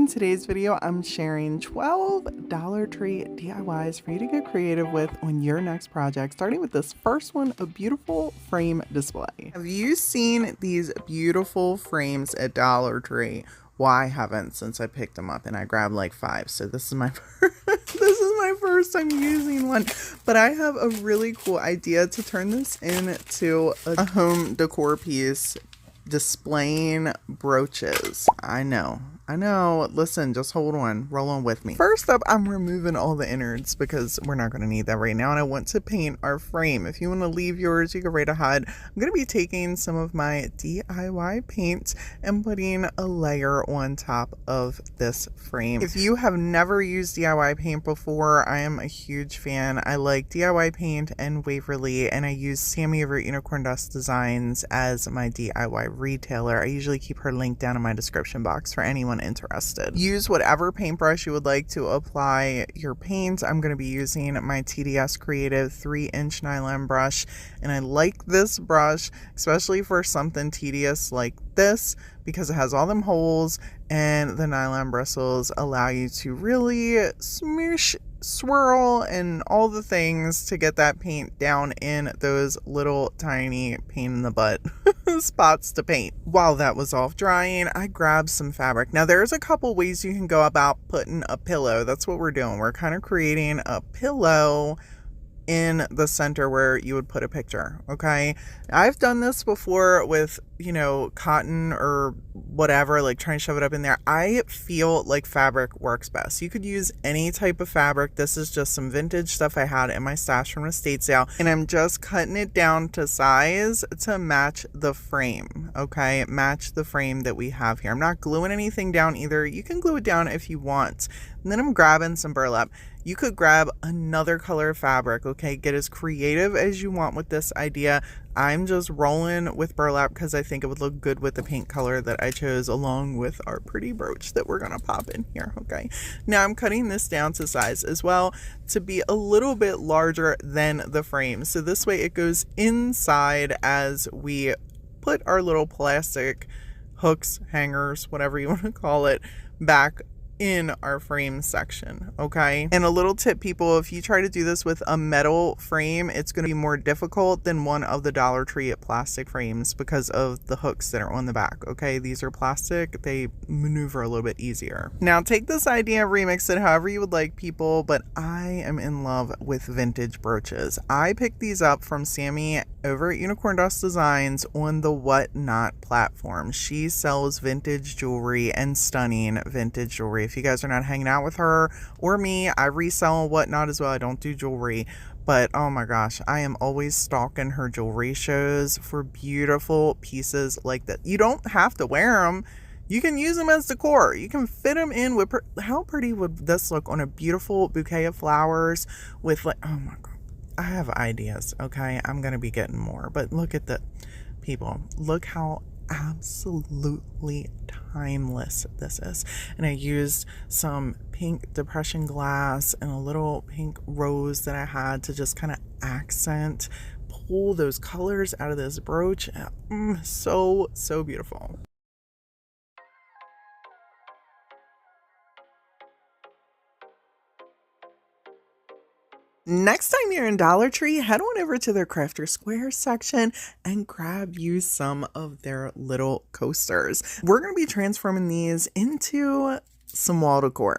In today's video, I'm sharing 12 Dollar Tree DIYs for you to get creative with on your next project, starting with this first one, a beautiful frame display. Have you seen these beautiful frames at Dollar Tree? Well, I haven't, since I picked them up and I grabbed like 5. So this is my this is my first time using one, but I have a really cool idea to turn this into a home decor piece displaying brooches. I know. Listen, just hold on. Roll on with me. First up, I'm removing all the innards because we're not going to need that right now. And I want to paint our frame. If you want to leave yours, you can right ahead. I'm going to be taking some of my DIY paint and putting a layer on top of this frame. If you have never used DIY paint before, I am a huge fan. I like DIY paint and Waverly, and I use Sammy over at Unicorn Dust Designs as my DIY retailer. I usually keep her link down in my description box for anyone interested. Use whatever paintbrush you would like to apply your paint. I'm going to be using my TDS Creative 3-inch nylon brush, and I like this brush especially for something tedious like this because it has all them holes, and the nylon bristles allow you to really smoosh, swirl, and all the things to get that paint down in those little tiny pain in the butt spots to paint. While that was off drying, I grabbed some fabric. Now there's a couple ways you can go about putting a pillow. That's what we're doing. We're kind of creating a pillow in the center where you would put a picture. Okay, I've done this before with, cotton or whatever, like trying to shove it up in there. I feel like fabric works best. You could use any type of fabric. This is just some vintage stuff I had in my stash from an estate sale, and I'm just cutting it down to size to match the frame. Okay, match the frame that we have here. I'm not gluing anything down either. You can glue it down if you want. And then I'm grabbing some burlap. You could grab another color of fabric, okay? Get as creative as you want with this idea. I'm just rolling with burlap because I think it would look good with the paint color that I chose, along with our pretty brooch that we're gonna pop in here, okay? Now I'm cutting this down to size as well to be a little bit larger than the frame. So this way it goes inside as we put our little plastic hooks, hangers, whatever you want to call it, back in our frame section. Okay, and a little tip, people, if you try to do this with a metal frame, it's going to be more difficult than one of the Dollar Tree plastic frames because of the hooks that are on the back. Okay, these are plastic, they maneuver a little bit easier. Now take this idea, remix it however you would like, people, but I am in love with vintage brooches. I picked these up from Sammy over at Unicorn Dust Designs on the Whatnot platform. She sells vintage jewelry and stunning vintage jewelry. If you guys are not hanging out with her or me, I resell Whatnot as well. I don't do jewelry, but oh my gosh, I am always stalking her jewelry shows for beautiful pieces like that. You don't have to wear them. You can use them as decor. You can fit them in with, how pretty would this look on a beautiful bouquet of flowers with, like, oh my God. I have ideas, okay? I'm going to be getting more, but look at the people. Look how absolutely timeless this is. And I used some pink depression glass and a little pink rose that I had to just kind of accent, pull those colors out of this brooch. So beautiful. Next time you're in Dollar Tree, head on over to their Crafter Square section and grab you some of their little coasters. We're going to be transforming these into some wall decor.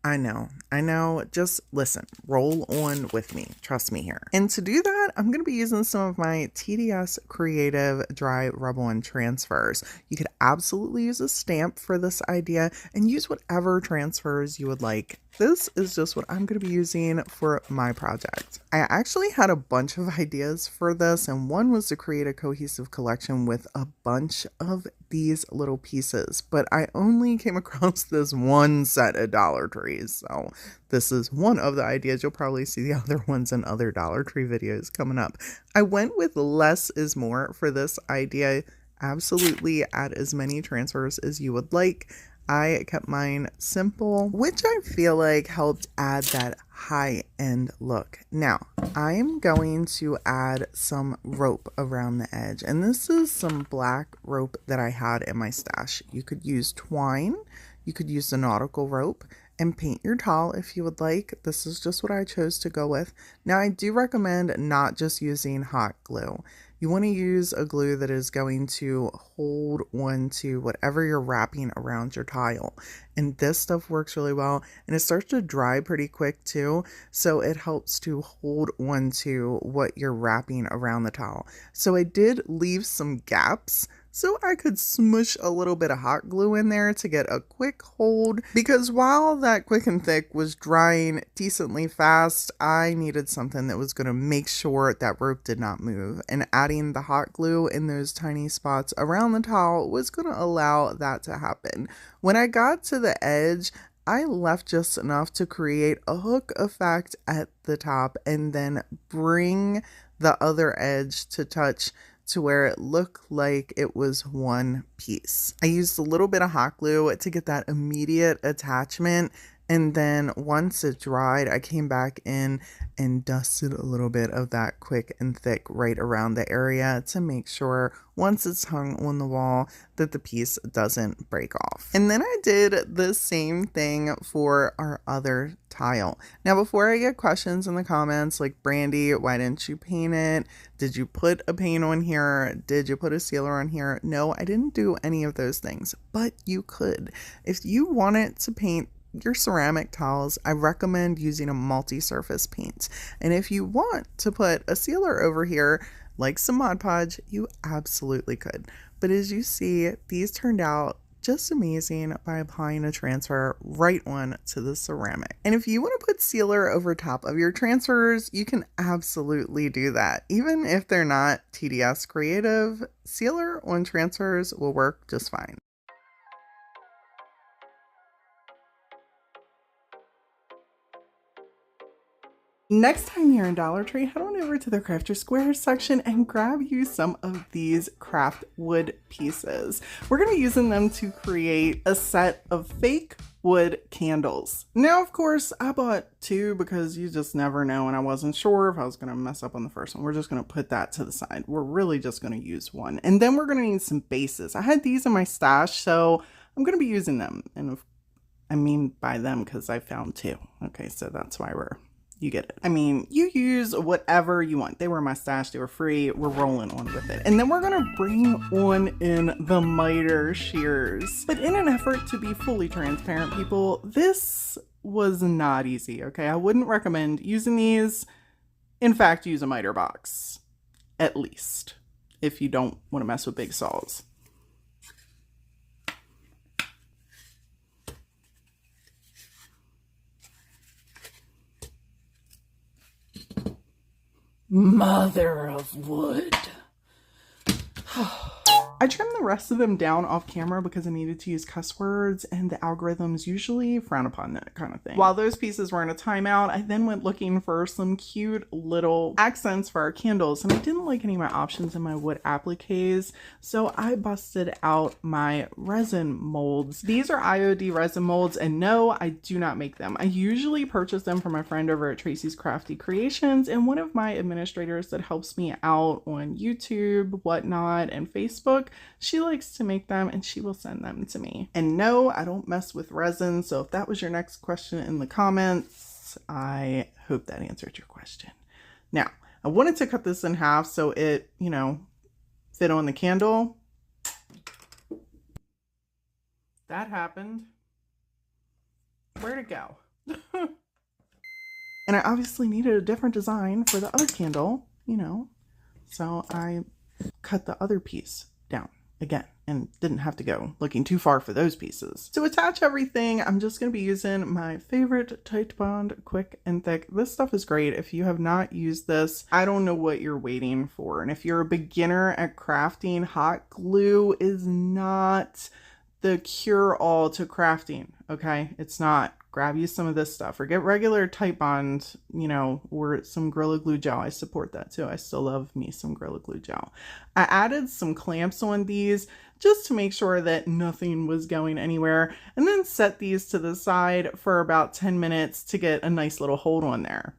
I know. Just listen, roll on with me. Trust me here. And to do that, I'm going to be using some of my TDS Creative Dry Rub-On transfers. You could absolutely use a stamp for this idea and use whatever transfers you would like. This is just what I'm going to be using for my project. I actually had a bunch of ideas for this, and one was to create a cohesive collection with a bunch of these little pieces, but I only came across this one set at Dollar Tree, so this is one of the ideas. You'll probably see the other ones in other Dollar Tree videos coming up. I went with less is more for this idea. Absolutely add as many transfers as you would like. I kept mine simple, which I feel like helped add that high-end look. Now, I'm going to add some rope around the edge, and this is some black rope that I had in my stash. You could use twine, You could use the nautical rope and paint your towel if you would like. This is just what I chose to go with. Now, I do recommend not just using hot glue. You want to use a glue that is going to hold on to whatever you're wrapping around your tile. And this stuff works really well, and it starts to dry pretty quick too, so it helps to hold on to what you're wrapping around the towel. So I did leave some gaps so I could smush a little bit of hot glue in there to get a quick hold, because while that quick and thick was drying decently fast, I needed something that was going to make sure that rope did not move, and adding the hot glue in those tiny spots around the towel was going to allow that to happen. When I got to the edge, I left just enough to create a hook effect at the top and then bring the other edge to touch to where it looked like it was one piece. I used a little bit of hot glue to get that immediate attachment, and then once it dried, I came back in and dusted a little bit of that quick and thick right around the area to make sure once it's hung on the wall that the piece doesn't break off. And then I did the same thing for our other tile. Now, before I get questions in the comments like, Brandy, why didn't you paint it? Did you put a paint on here? Did you put a sealer on here? No, I didn't do any of those things, but you could. If you wanted to paint your ceramic tiles, I recommend using a multi-surface paint. And if you want to put a sealer over here, like some Mod Podge, you absolutely could. But as you see, these turned out just amazing by applying a transfer right on to the ceramic. And if you want to put sealer over top of your transfers, you can absolutely do that. Even if they're not TDS creative, sealer on transfers will work just fine. Next time you're in Dollar Tree, head on over to the Crafter Squares section and grab you some of these craft wood pieces. We're going to be using them to create a set of fake wood candles. Now, of course, I bought two because you just never know, and I wasn't sure if I was going to mess up on the first one. We're just going to put that to the side. We're really just going to use one. And then we're going to need some bases. I had these in my stash, so I'm going to be using them. And I mean by them because I found two. Okay, so that's why you get it. I mean, you use whatever you want. They were my stash. They were free. We're rolling on with it. And then we're going to bring on in the miter shears. But in an effort to be fully transparent, people, this was not easy, okay? I wouldn't recommend using these. In fact, use a miter box, at least, if you don't want to mess with big saws. Mother of wood. I trimmed the rest of them down off camera because I needed to use cuss words, and the algorithms usually frown upon that kind of thing. While those pieces were in a timeout, I then went looking for some cute little accents for our candles, and I didn't like any of my options in my wood appliques, so I busted out my resin molds. These are IOD resin molds, and no, I do not make them. I usually purchase them from my friend over at Tracy's Crafty Creations, and one of my administrators that helps me out on YouTube, whatnot, and Facebook, she likes to make them and she will send them to me. And no, I don't mess with resin. So if that was your next question in the comments, I hope that answered your question. Now, I wanted to cut this in half so it, fit on the candle. That happened. Where'd it go? And I obviously needed a different design for the other candle, so I cut the other piece down again and didn't have to go looking too far for those pieces. To attach everything, I'm just going to be using my favorite Titebond Quick and Thick. This stuff is great. If you have not used this, I don't know what you're waiting for. And if you're a beginner at crafting, hot glue is not the cure-all to crafting, okay? It's not. Grab you some of this stuff or get regular Titebond, or some Gorilla Glue gel. I support that too. I still love me some Gorilla Glue gel. I added some clamps on these just to make sure that nothing was going anywhere, and then set these to the side for about 10 minutes to get a nice little hold on there.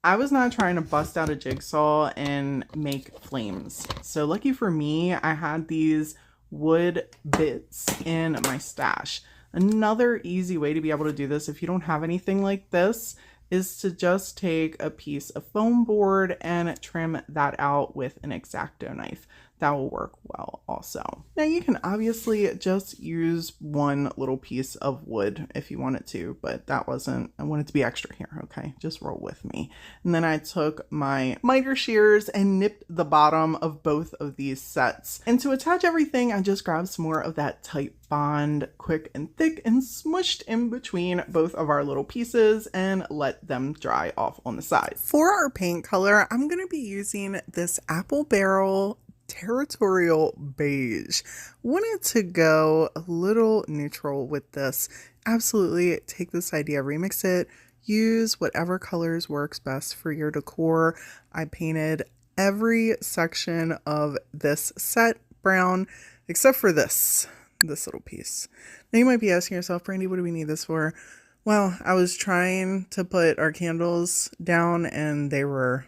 I was not trying to bust out a jigsaw and make flames. So lucky for me, I had these wood bits in my stash. Another easy way to be able to do this if you don't have anything like this is to just take a piece of foam board and trim that out with an X-Acto knife. That will work well also. Now you can obviously just use one little piece of wood if you wanted to, but that wasn't, I wanted to be extra here, okay? Just roll with me. And then I took my miter shears and nipped the bottom of both of these sets. And to attach everything, I just grabbed some more of that tight bond, quick and thick, and smushed in between both of our little pieces and let them dry off on the side. For our paint color, I'm gonna be using this Apple Barrel Territorial Beige. Wanted to go a little neutral with this. Absolutely take this idea, remix it, use whatever colors works best for your decor. I painted every section of this set brown except for this little piece. Now you might be asking yourself, Brandy, what do we need this for? Well, I was trying to put our candles down and they were,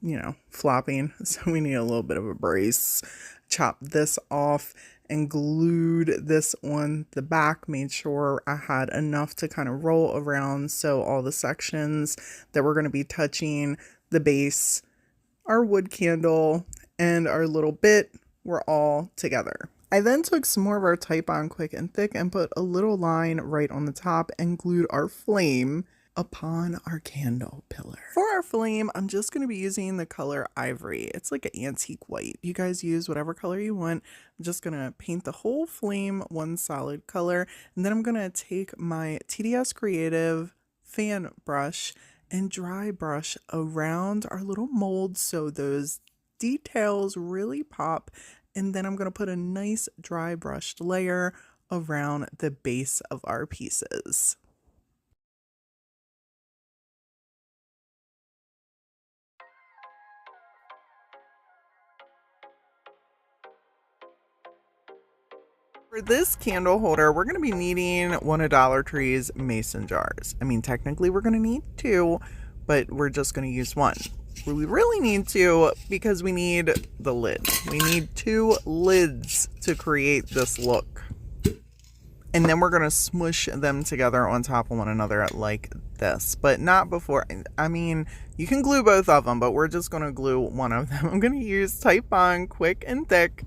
you know, flopping, so we need a little bit of a brace. Chopped this off and glued this on the back, made sure I had enough to kind of roll around so all the sections that we're going to be touching the base, our wood candle, and our little bit were all together. I then took some more of our Type On Quick and Thick and put a little line right on the top and glued our flame upon our candle pillar. For our flame, I'm just going to be using the color Ivory. It's like an antique white. You guys use whatever color you want. I'm just going to paint the whole flame one solid color, and then I'm going to take my TDS Creative fan brush and dry brush around our little mold so those details really pop, and then I'm going to put a nice dry brushed layer around the base of our pieces. For this candle holder, we're going to be needing one of Dollar Tree's mason jars. I mean, technically we're going to need two, but we're just going to use one. We really need two because we need the lid. We need two lids to create this look. And then we're going to smush them together on top of one another like this, but not before. I mean, you can glue both of them, but we're just going to glue one of them. I'm going to use Type On Quick and Thick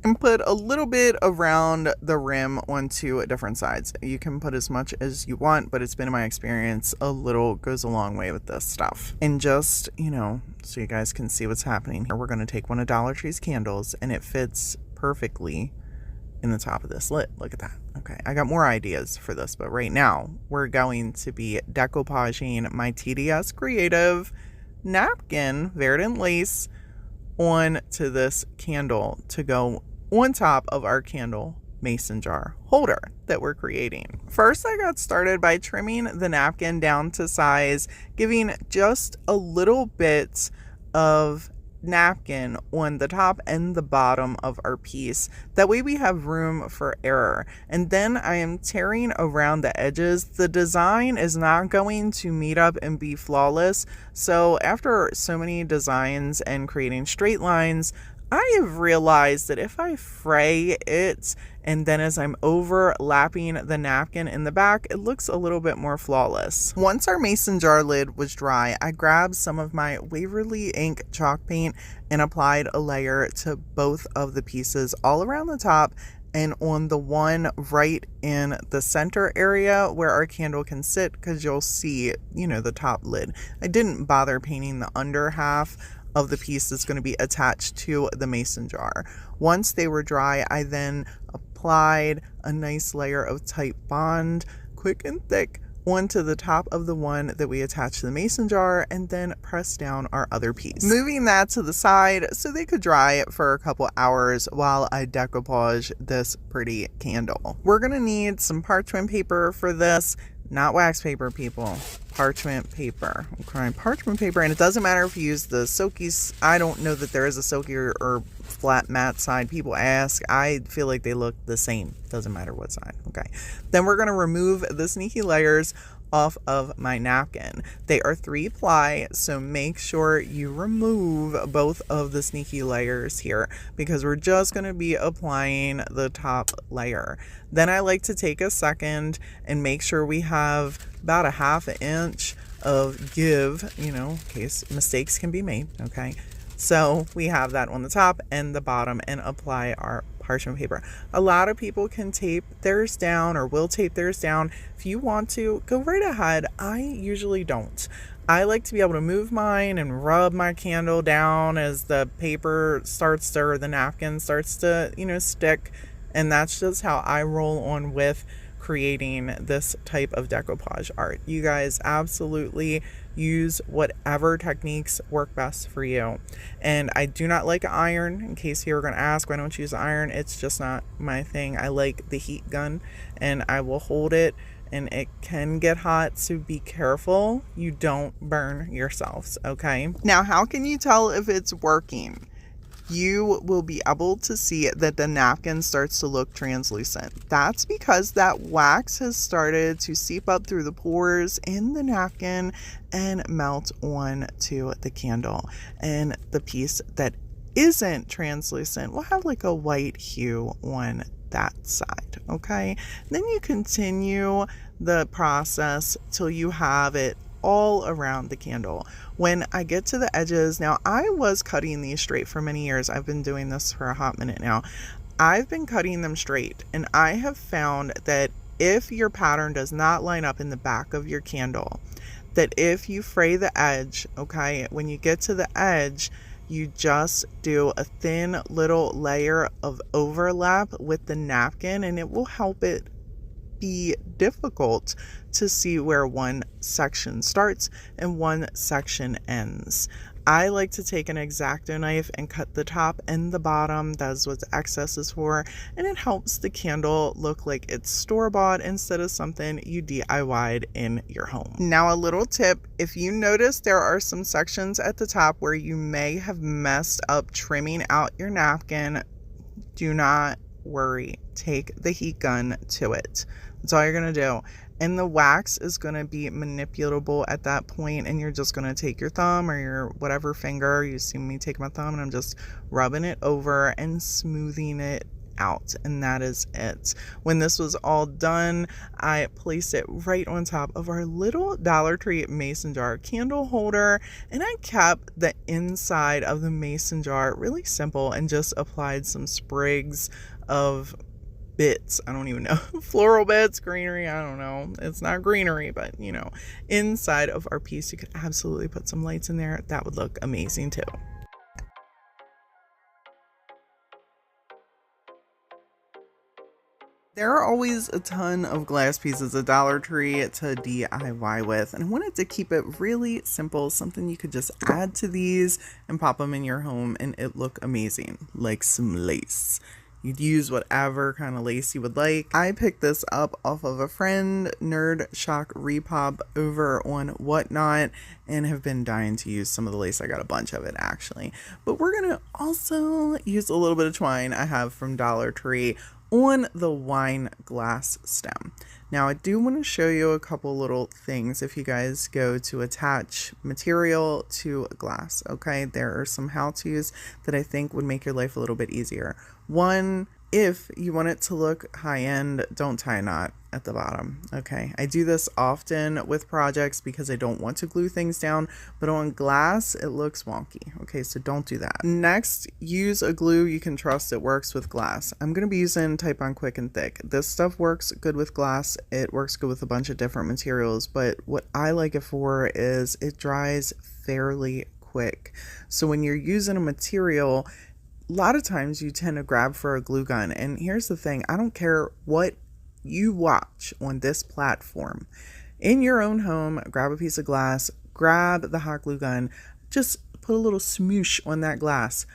and put a little bit around the rim on two different sides. You can put as much as you want, but it's been my experience, a little goes a long way with this stuff. And just, you know, so you guys can see what's happening here, we're going to take one of Dollar Tree's candles and it fits perfectly in the top of this lid. Look at that. Okay, I got more ideas for this, but right now we're going to be decoupaging my TDS Creative napkin, Verdant Lace, on to this candle to go on top of our candle mason jar holder that we're creating. First, I got started by trimming the napkin down to size, giving just a little bit of napkin on the top and the bottom of our piece. That way we have room for error. And then I am tearing around the edges. The design is not going to meet up and be flawless. So after so many designs and creating straight lines, I have realized that if I fray it and then as I'm overlapping the napkin in the back, it looks a little bit more flawless. Once our mason jar lid was dry, I grabbed some of my Waverly ink chalk paint and applied a layer to both of the pieces all around the top and on the one right in the center area where our candle can sit, because you'll see, you know, the top lid. I didn't bother painting the under half of the piece that's going to be attached to the mason jar. Once they were dry, I then applied a nice layer of Type Bond Quick and Thick onto the top of the one that we attached to the mason jar and then pressed down our other piece. Moving that to the side so they could dry for a couple hours while I decoupage this pretty candle. We're going to need some parchment paper for this. Not wax paper, people. Parchment paper. Okay, parchment paper. And it doesn't matter if you use the silky. I don't know that there is a silky or flat matte side. People ask. I feel like they look the same. Doesn't matter what side. Okay. Then we're going to remove the sneaky layers off of my napkin. They are 3-ply, so make sure you remove both of the sneaky layers here because we're just going to be applying the top layer. Then I like to take a second and make sure we have about a 1/2 inch of give, in case mistakes can be made, okay? So we have that on the top and the bottom and apply our parchment paper. A lot of people can tape theirs down or will tape theirs down. If you want to, go right ahead. I usually don't. I like to be able to move mine and rub my candle down as the paper starts to, or the napkin starts to, stick. And that's just how I roll on with creating this type of decoupage art. You guys absolutely use whatever techniques work best for you. And I do not like iron. In case you were going to ask why don't you use iron, it's just not my thing. I like the heat gun and I will hold it, and it can get hot, so be careful you don't burn yourselves, okay? Now, how can you tell if it's working? You will be able to see that the napkin starts to look translucent. That's because that wax has started to seep up through the pores in the napkin and melt onto the candle. And the piece that isn't translucent will have like a white hue on that side, okay? Then you continue the process till you have it all around the candle. When I get to the edges, now I was cutting these straight for many years. I've been doing this for a hot minute now. I've been cutting them straight, and I have found that if your pattern does not line up in the back of your candle, that if you fray the edge, okay, when you get to the edge, you just do a thin little layer of overlap with the napkin, and it will help it be difficult to see where one section starts and one section ends. I like to take an X-Acto knife and cut the top and the bottom. That's what the excess is for, and it helps the candle look like it's store-bought instead of something you DIY'd in your home. Now, a little tip: if you notice there are some sections at the top where you may have messed up trimming out your napkin, do not worry. Take the heat gun to it. That's all you're going to do. And the wax is going to be manipulable at that point, and you're just going to take your thumb or your whatever finger. You see me take my thumb and I'm just rubbing it over and smoothing it out, and that is it. When this was all done, I placed it right on top of our little Dollar Tree mason jar candle holder, and I kept the inside of the mason jar really simple and just applied some sprigs of bits. I don't even know. Floral bits, greenery. I don't know. It's not greenery, but inside of our piece, you could absolutely put some lights in there. That would look amazing too. There are always a ton of glass pieces at Dollar Tree to DIY with, and I wanted to keep it really simple, something you could just add to these and pop them in your home and it look amazing, like some lace. You'd use whatever kind of lace you would like. I picked this up off of a friend, Nerd Shock Repop, over on Whatnot, and have been dying to use some of the lace. I got a bunch of it actually. But we're going to also use a little bit of twine I have from Dollar Tree on the wine glass stem. Now I do want to show you a couple little things if you guys go to attach material to glass, okay? There are some how-tos that I think would make your life a little bit easier. One, if you want it to look high-end, don't tie a knot at the bottom, okay? I do this often with projects because I don't want to glue things down, but on glass, it looks wonky, okay? So don't do that. Next, use a glue you can trust it works with glass. I'm going to be using Type On Quick and Thick. This stuff works good with glass. It works good with a bunch of different materials, but what I like it for is it dries fairly quick. So when you're using a material, a lot of times you tend to grab for a glue gun. And here's the thing, I don't care what you watch on this platform. In your own home, grab a piece of glass, grab the hot glue gun, just put a little smoosh on that glass.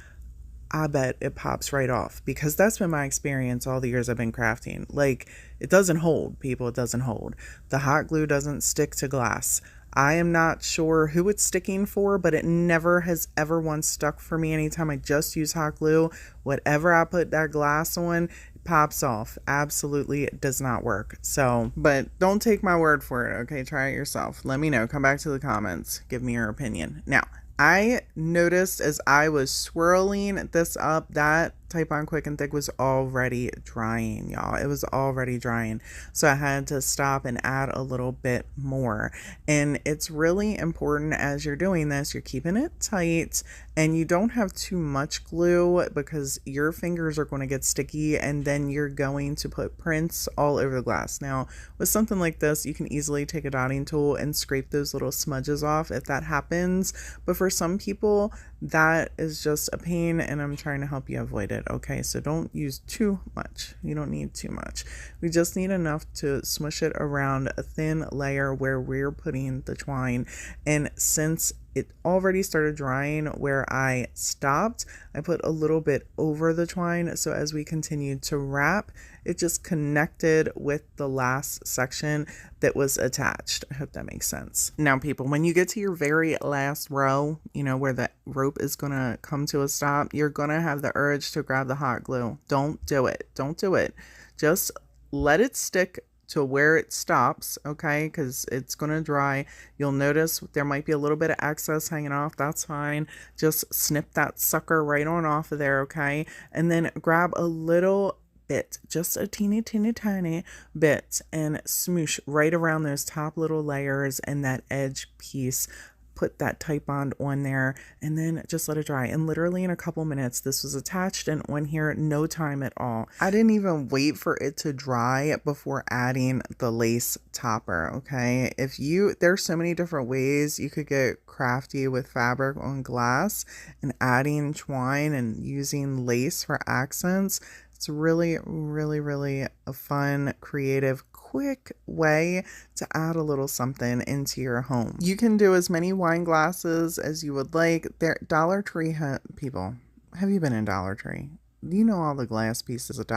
I bet it pops right off, because that's been my experience all the years I've been crafting. Like, it doesn't hold, people, it doesn't hold. The hot glue doesn't stick to glass. I am not sure who it's sticking for, but it never has ever once stuck for me. Anytime I just use hot glue, whatever I put that glass on, pops off. Absolutely does not work. So, but don't take my word for it. Okay, try it yourself. Let me know. Come back to the comments. Give me your opinion. Now, I noticed as I was swirling this up that Type On Quick and Thick was already drying, y'all. It was already drying. So I had to stop and add a little bit more. And it's really important as you're doing this, you're keeping it tight and you don't have too much glue because your fingers are going to get sticky and then you're going to put prints all over the glass. Now, with something like this, you can easily take a dotting tool and scrape those little smudges off if that happens. But for some people, that is just a pain and I'm trying to help you avoid it. Okay, so don't use too much. You don't need too much. We just need enough to smush it around a thin layer where we're putting the twine. And since it already started drying where I stopped, I put a little bit over the twine. So as we continued to wrap, it just connected with the last section that was attached. I hope that makes sense. Now, people, when you get to your very last row, you know, where the rope is going to come to a stop, you're going to have the urge to grab the hot glue. Don't do it. Don't do it. Just let it stick to where it stops, okay, because it's going to dry. You'll notice there might be a little bit of excess hanging off. That's fine. Just snip that sucker right on off of there, okay, and then grab a little bit, just a teeny tiny bit, and smoosh right around those top little layers and that edge piece. Put that Type On there and then just let it dry. And literally in a couple minutes, this was attached and on here, no time at all. I didn't even wait for it to dry before adding the lace topper, okay? There's so many different ways you could get crafty with fabric on glass and adding twine and using lace for accents. It's really, really, really a fun, creative, quick way to add a little something into your home. You can do as many wine glasses as you would like. Dollar Tree people, have you been in Dollar Tree? You know all the glass pieces of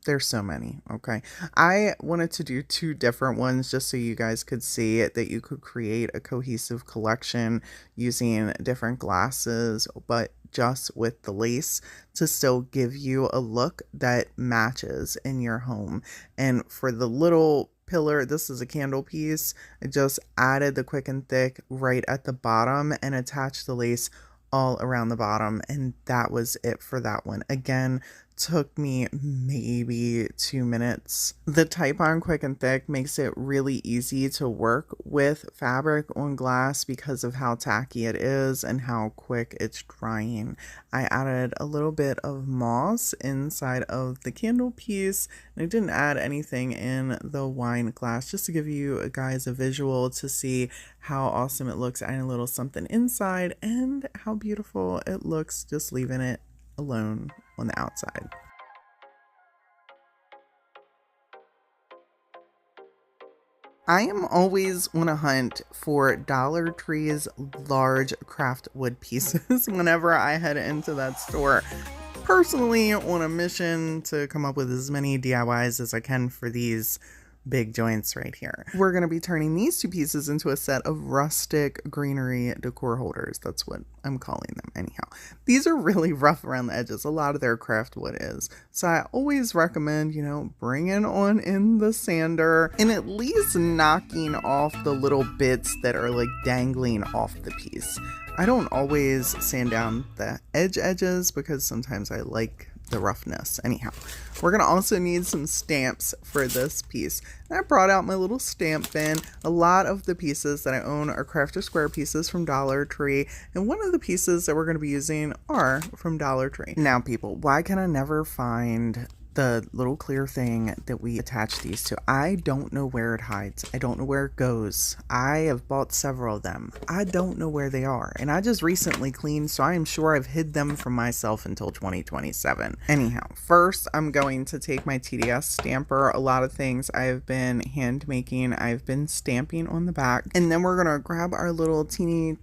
there's so many, okay? I wanted to do 2 different ones just so you guys could see it, that you could create a cohesive collection using different glasses, but just with the lace to still give you a look that matches in your home. And for the little pillar, this is a candle piece. I just added the Quick and Thick right at the bottom and attached the lace all around the bottom, and that was it for that one. Again, took me maybe 2 minutes. The Type On Quick and Thick makes it really easy to work with fabric on glass because of how tacky it is and how quick it's drying. I added a little bit of moss inside of the candle piece, and I didn't add anything in the wine glass, just to give you guys a visual to see how awesome it looks adding a little something inside and how beautiful it looks just leaving it alone on the outside. I am always on a hunt for Dollar Tree's large craft wood pieces whenever I head into that store. Personally, on a mission to come up with as many DIYs as I can for these big joints right here. We're going to be turning these 2 pieces into a set of rustic greenery decor holders. That's what I'm calling them anyhow. These are really rough around the edges. A lot of their craft wood is. So I always recommend, bringing on in the sander and at least knocking off the little bits that are like dangling off the piece. I don't always sand down the edges because sometimes I like the roughness. Anyhow, we're gonna also need some stamps for this piece. And I brought out my little stamp bin. A lot of the pieces that I own are Crafter Square pieces from Dollar Tree, and one of the pieces that we're gonna be using are from Dollar Tree. Now, people, why can I never find the little clear thing that we attach these to? I don't know where it hides. I don't know where it goes. I have bought several of them. I don't know where they are. And I just recently cleaned, so I am sure I've hid them from myself until 2027. Anyhow, first I'm going to take my TDS stamper. A lot of things I've been hand making, I've been stamping on the back. And then we're gonna grab our little teeny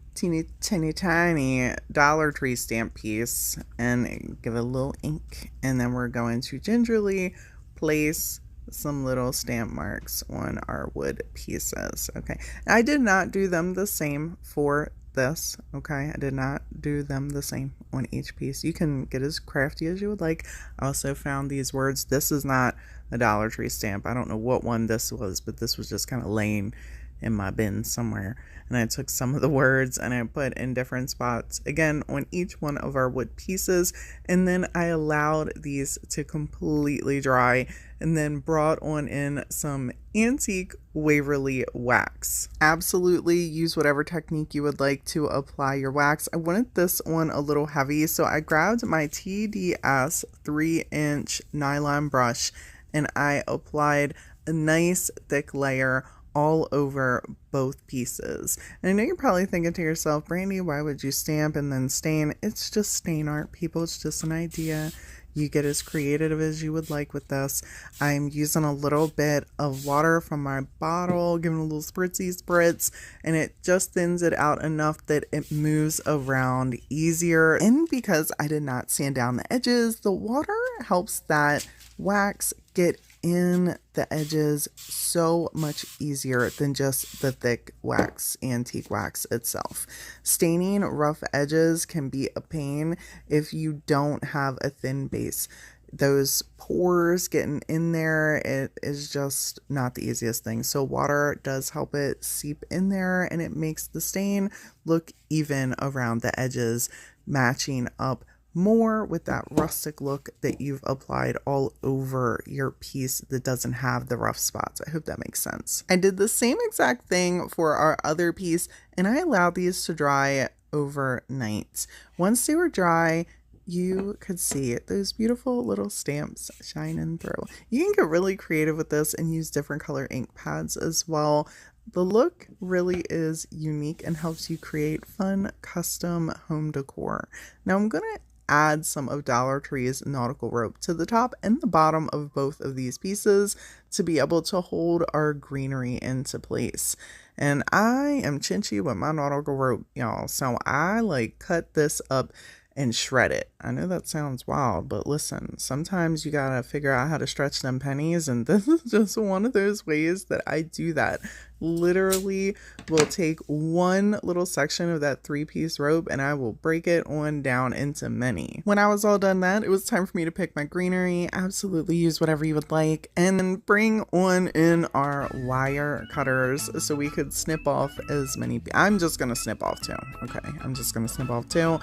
tiny Dollar Tree stamp piece and give it a little ink, and then we're going to gingerly place some little stamp marks on our wood pieces. Okay, I did not do them the same for this, okay? I did not do them the same on each piece. You can get as crafty as you would like. I also found these words. This is not a Dollar Tree stamp. I don't know what one this was, but this was just kind of laying in my bin somewhere. And I took some of the words and I put in different spots, again, on each one of our wood pieces. And then I allowed these to completely dry and then brought on in some antique Waverly wax. Absolutely use whatever technique you would like to apply your wax. I wanted this one a little heavy, so I grabbed my TDS 3-inch nylon brush and I applied a nice thick layer all over both pieces. And I know you're probably thinking to yourself, Brandy, why would you stamp and then stain? It's just stain art, people. It's just an idea. You get as creative as you would like with this. I'm using a little bit of water from my bottle, giving a little spritzy spritz, and it just thins it out enough that it moves around easier. And because I did not sand down the edges, the water helps that wax get in the edges so much easier than just the thick wax, antique wax itself. Staining rough edges can be a pain if you don't have a thin base. Those pores getting in there, it is just not the easiest thing. So water does help it seep in there, and it makes the stain look even around the edges, matching up more with that rustic look that you've applied all over your piece that doesn't have the rough spots. I hope that makes sense. I did the same exact thing for our other piece, and I allowed these to dry overnight. Once they were dry, you could see those beautiful little stamps shining through. You can get really creative with this and use different color ink pads as well. The look really is unique and helps you create fun custom home decor. Now I'm going to add some of Dollar Tree's nautical rope to the top and the bottom of both of these pieces to be able to hold our greenery into place. And I am chinchy with my nautical rope, y'all. So I like cut this up and shred it. I know that sounds wild, but listen, sometimes you gotta figure out how to stretch them pennies, and this is just one of those ways that I do that. Literally will take one little section of that 3-piece rope and I will break it on down into many. When I was all done that, it was time for me to pick my greenery. Absolutely use whatever you would like, and then bring on in our wire cutters so we could snip off as many. I'm just gonna snip off 2. Okay, I'm just gonna snip off 2.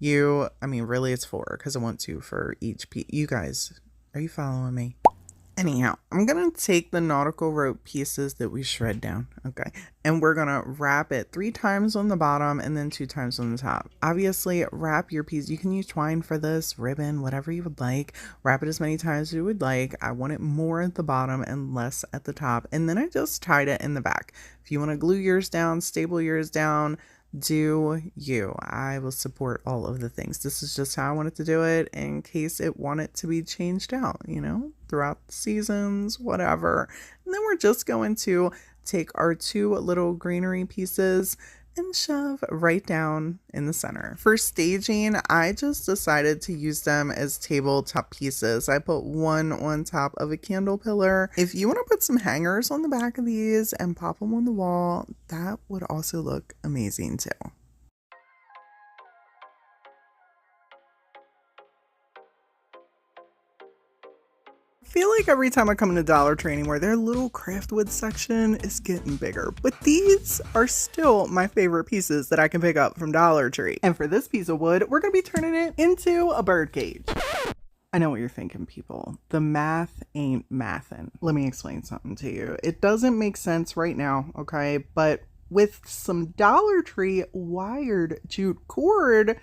I mean, really it's 4 because I want 2 for each piece. You guys, are you following me? Anyhow, I'm going to take the nautical rope pieces that we shred down, okay? And we're going to wrap it 3 times on the bottom and then 2 times on the top. Obviously, wrap your piece. You can use twine for this, ribbon, whatever you would like. Wrap it as many times as you would like. I want it more at the bottom and less at the top. And then I just tied it in the back. If you want to glue yours down, staple yours down, do you. I will support all of the things. This is just how I wanted to do it in case it wanted to be changed out, you know, throughout the seasons, whatever. And then we're just going to take our 2 little greenery pieces and shove right down in the center. For staging, I just decided to use them as tabletop pieces. I put one on top of a candle pillar. If you want to put some hangers on the back of these and pop them on the wall, that would also look amazing too. I feel like every time I come into Dollar Tree anymore, their little craft wood section is getting bigger. But these are still my favorite pieces that I can pick up from Dollar Tree. And for this piece of wood, we're going to be turning it into a bird cage. I know what you're thinking, people. The math ain't mathin'. Let me explain something to you. It doesn't make sense right now, okay? But with some Dollar Tree wired jute cord,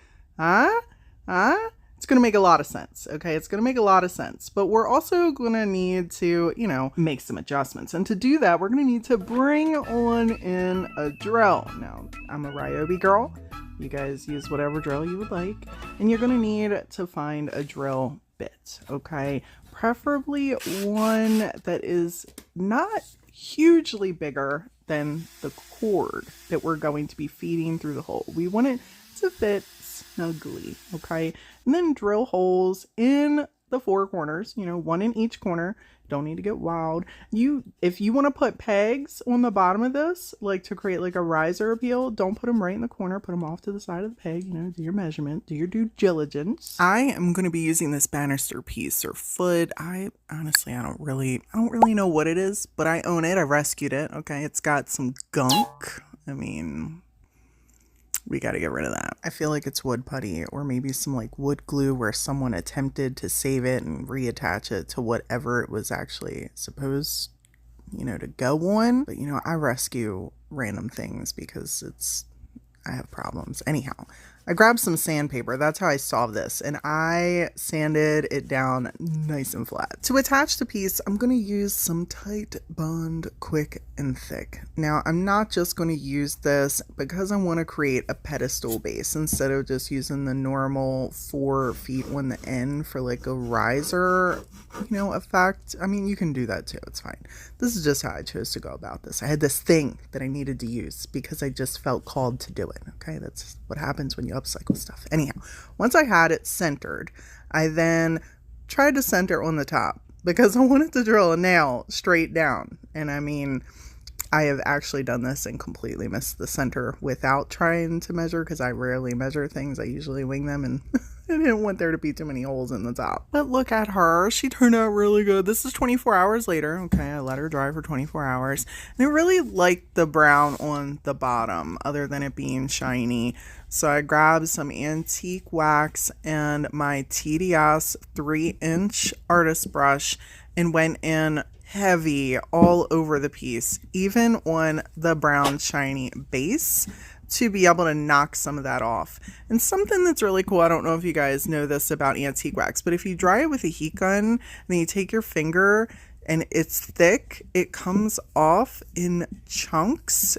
it's going to make a lot of sense, okay? It's going to make a lot of sense. But we're also going to need to, you know, make some adjustments. And to do that, we're going to need to bring on in a drill. Now, I'm a Ryobi girl. You guys use whatever drill you would like. And you're going to need to find a drill bit, okay? Preferably one that is not hugely bigger than the cord that we're going to be feeding through the hole. We want it to fit snugly, okay? And then drill holes in the four corners, you know, one in each corner. Don't need to get wild. If you want to put pegs on the bottom of this, like to create like a riser appeal, don't put them right in the corner. Put them off to the side of the peg, you know, do your measurement, do your due diligence. I am going to be using this banister piece or foot. I honestly, I don't really know what it is, but I own it. I rescued it. Okay. It's got some gunk. I mean, we got to get rid of that. I feel like it's wood putty or maybe some like wood glue where someone attempted to save it and reattach it to whatever it was actually supposed, you know, to go on. But, you know, I rescue random things because I have problems. Anyhow, I grabbed some sandpaper. That's how I solved this. And I sanded it down nice and flat. To attach the piece, I'm going to use some tight bond, quick and thick. Now, I'm not just going to use this because I want to create a pedestal base instead of just using the normal 4 feet on the end for like a riser, you know, effect. I mean, you can do that too. It's fine. This is just how I chose to go about this. I had this thing that I needed to use because I just felt called to do it. Okay, that's what happens when you upcycle stuff. Anyhow, once I had it centered, I then tried to center on the top because I wanted to drill a nail straight down. And I mean, I have actually done this and completely missed the center without trying to measure because I rarely measure things. I usually wing them, and I didn't want there to be too many holes in the top. But look at her. She turned out really good. This is 24 hours later. Okay, I let her dry for 24 hours. And I really liked the brown on the bottom other than it being shiny. So I grabbed some antique wax and my TDS 3-inch artist brush and went in heavy all over the piece, even on the brown shiny base, to be able to knock some of that off. And something that's really cool, I don't know if you guys know this about antique wax, but if you dry it with a heat gun and then you take your finger and it's thick, it comes off in chunks.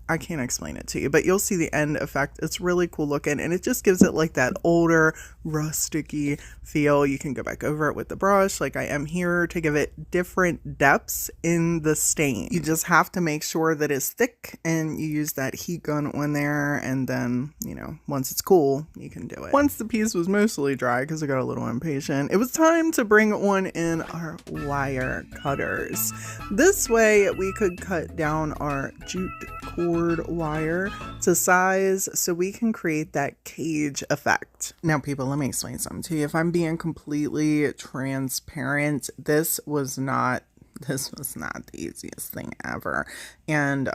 I can't explain it to you, but you'll see the end effect. It's really cool looking, and it just gives it like that older, rusticy feel. You can go back over it with the brush like I am here to give it different depths in the stain. You just have to make sure that it's thick and you use that heat gun on there, and then, you know, once it's cool, you can do it. Once the piece was mostly dry, because I got a little impatient, it was time to bring on in our wire cutters. This way we could cut down our jute cord wire to size so we can create that cage effect. Now, people, let me explain something to you. If I'm being completely transparent, this was not the easiest thing ever. And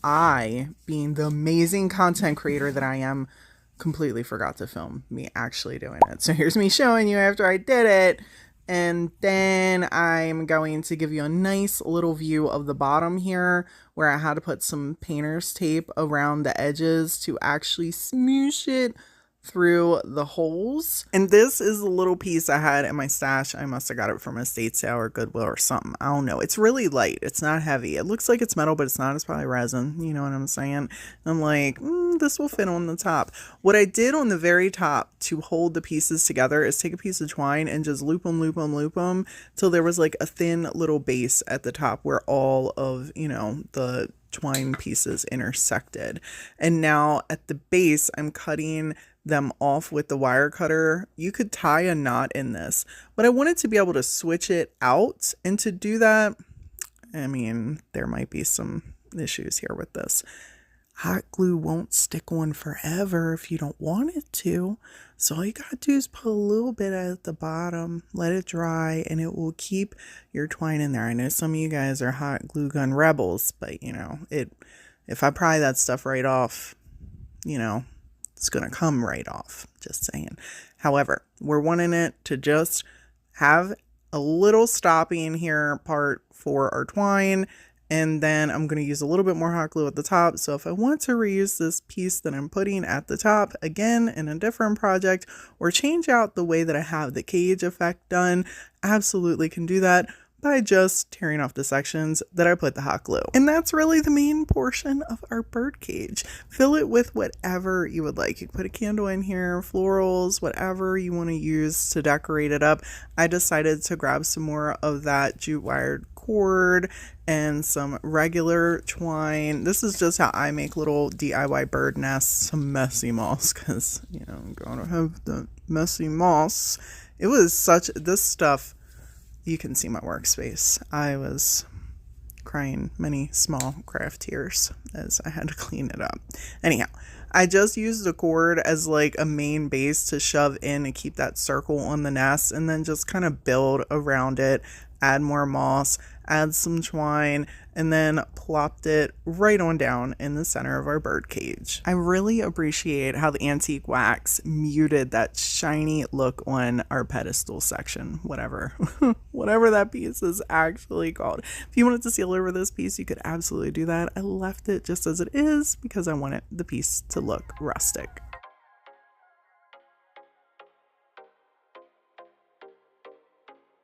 I, being the amazing content creator that I am, completely forgot to film me actually doing it. So here's me showing you after I did it. And then I'm going to give you a nice little view of the bottom here where I had to put some painter's tape around the edges to actually smoosh it through the holes. And this is a little piece I had in my stash. I must have got it from a estate sale or Goodwill or something. I don't know. It's really light. It's not heavy. It looks like it's metal, but it's not. It's probably resin. You know what I'm saying? I'm like, this will fit on the top. What I did on the very top to hold the pieces together is take a piece of twine and just loop them till there was like a thin little base at the top where all of, you know, the twine pieces intersected. And now at the base, I'm cutting them off with the wire cutter. You could tie a knot in this, but I wanted to be able to switch it out. And to do that, I mean, there might be some issues here with this. Hot glue won't stick on forever if you don't want it to. So all you gotta do is put a little bit at the bottom, let it dry, and it will keep your twine in there. I know some of you guys are hot glue gun rebels, but you know, if I pry that stuff right off, you know, it's gonna come right off, just saying. However, we're wanting it to just have a little stopping here part for our twine. And then I'm going to use a little bit more hot glue at the top. So if I want to reuse this piece that I'm putting at the top again in a different project, or change out the way that I have the cage effect done, absolutely can do that by just tearing off the sections that I put the hot glue. And that's really the main portion of our bird cage. Fill it with whatever you would like. You can put a candle in here, florals, whatever you want to use to decorate it up. I decided to grab some more of that jute wired cord and some regular twine. This is just how I make little DIY bird nests. Some messy moss, because, you know, I'm gonna have the messy moss It was such, this stuff, you can see my workspace. I was crying many small craft tears as I had to clean it up. Anyhow, I just used the cord as like a main base to shove in and keep that circle on the nest, and then just kind of build around it, add more moss, add some twine, and then plopped it right on down in the center of our bird cage. I really appreciate how the antique wax muted that shiny look on our pedestal section, whatever whatever that piece is actually called. If you wanted to seal over this piece, you could absolutely do that. I left it just as it is because I wanted the piece to look rustic.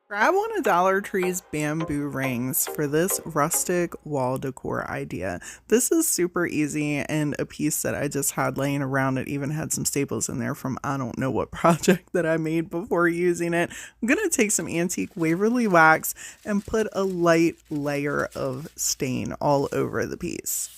Grab one of Dollar Tree's bamboo rings for this rustic wall decor idea. This is super easy and a piece that I just had laying around. It even had some staples in there from I don't know what project that I made before using it. I'm going to take some antique Waverly wax and put a light layer of stain all over the piece.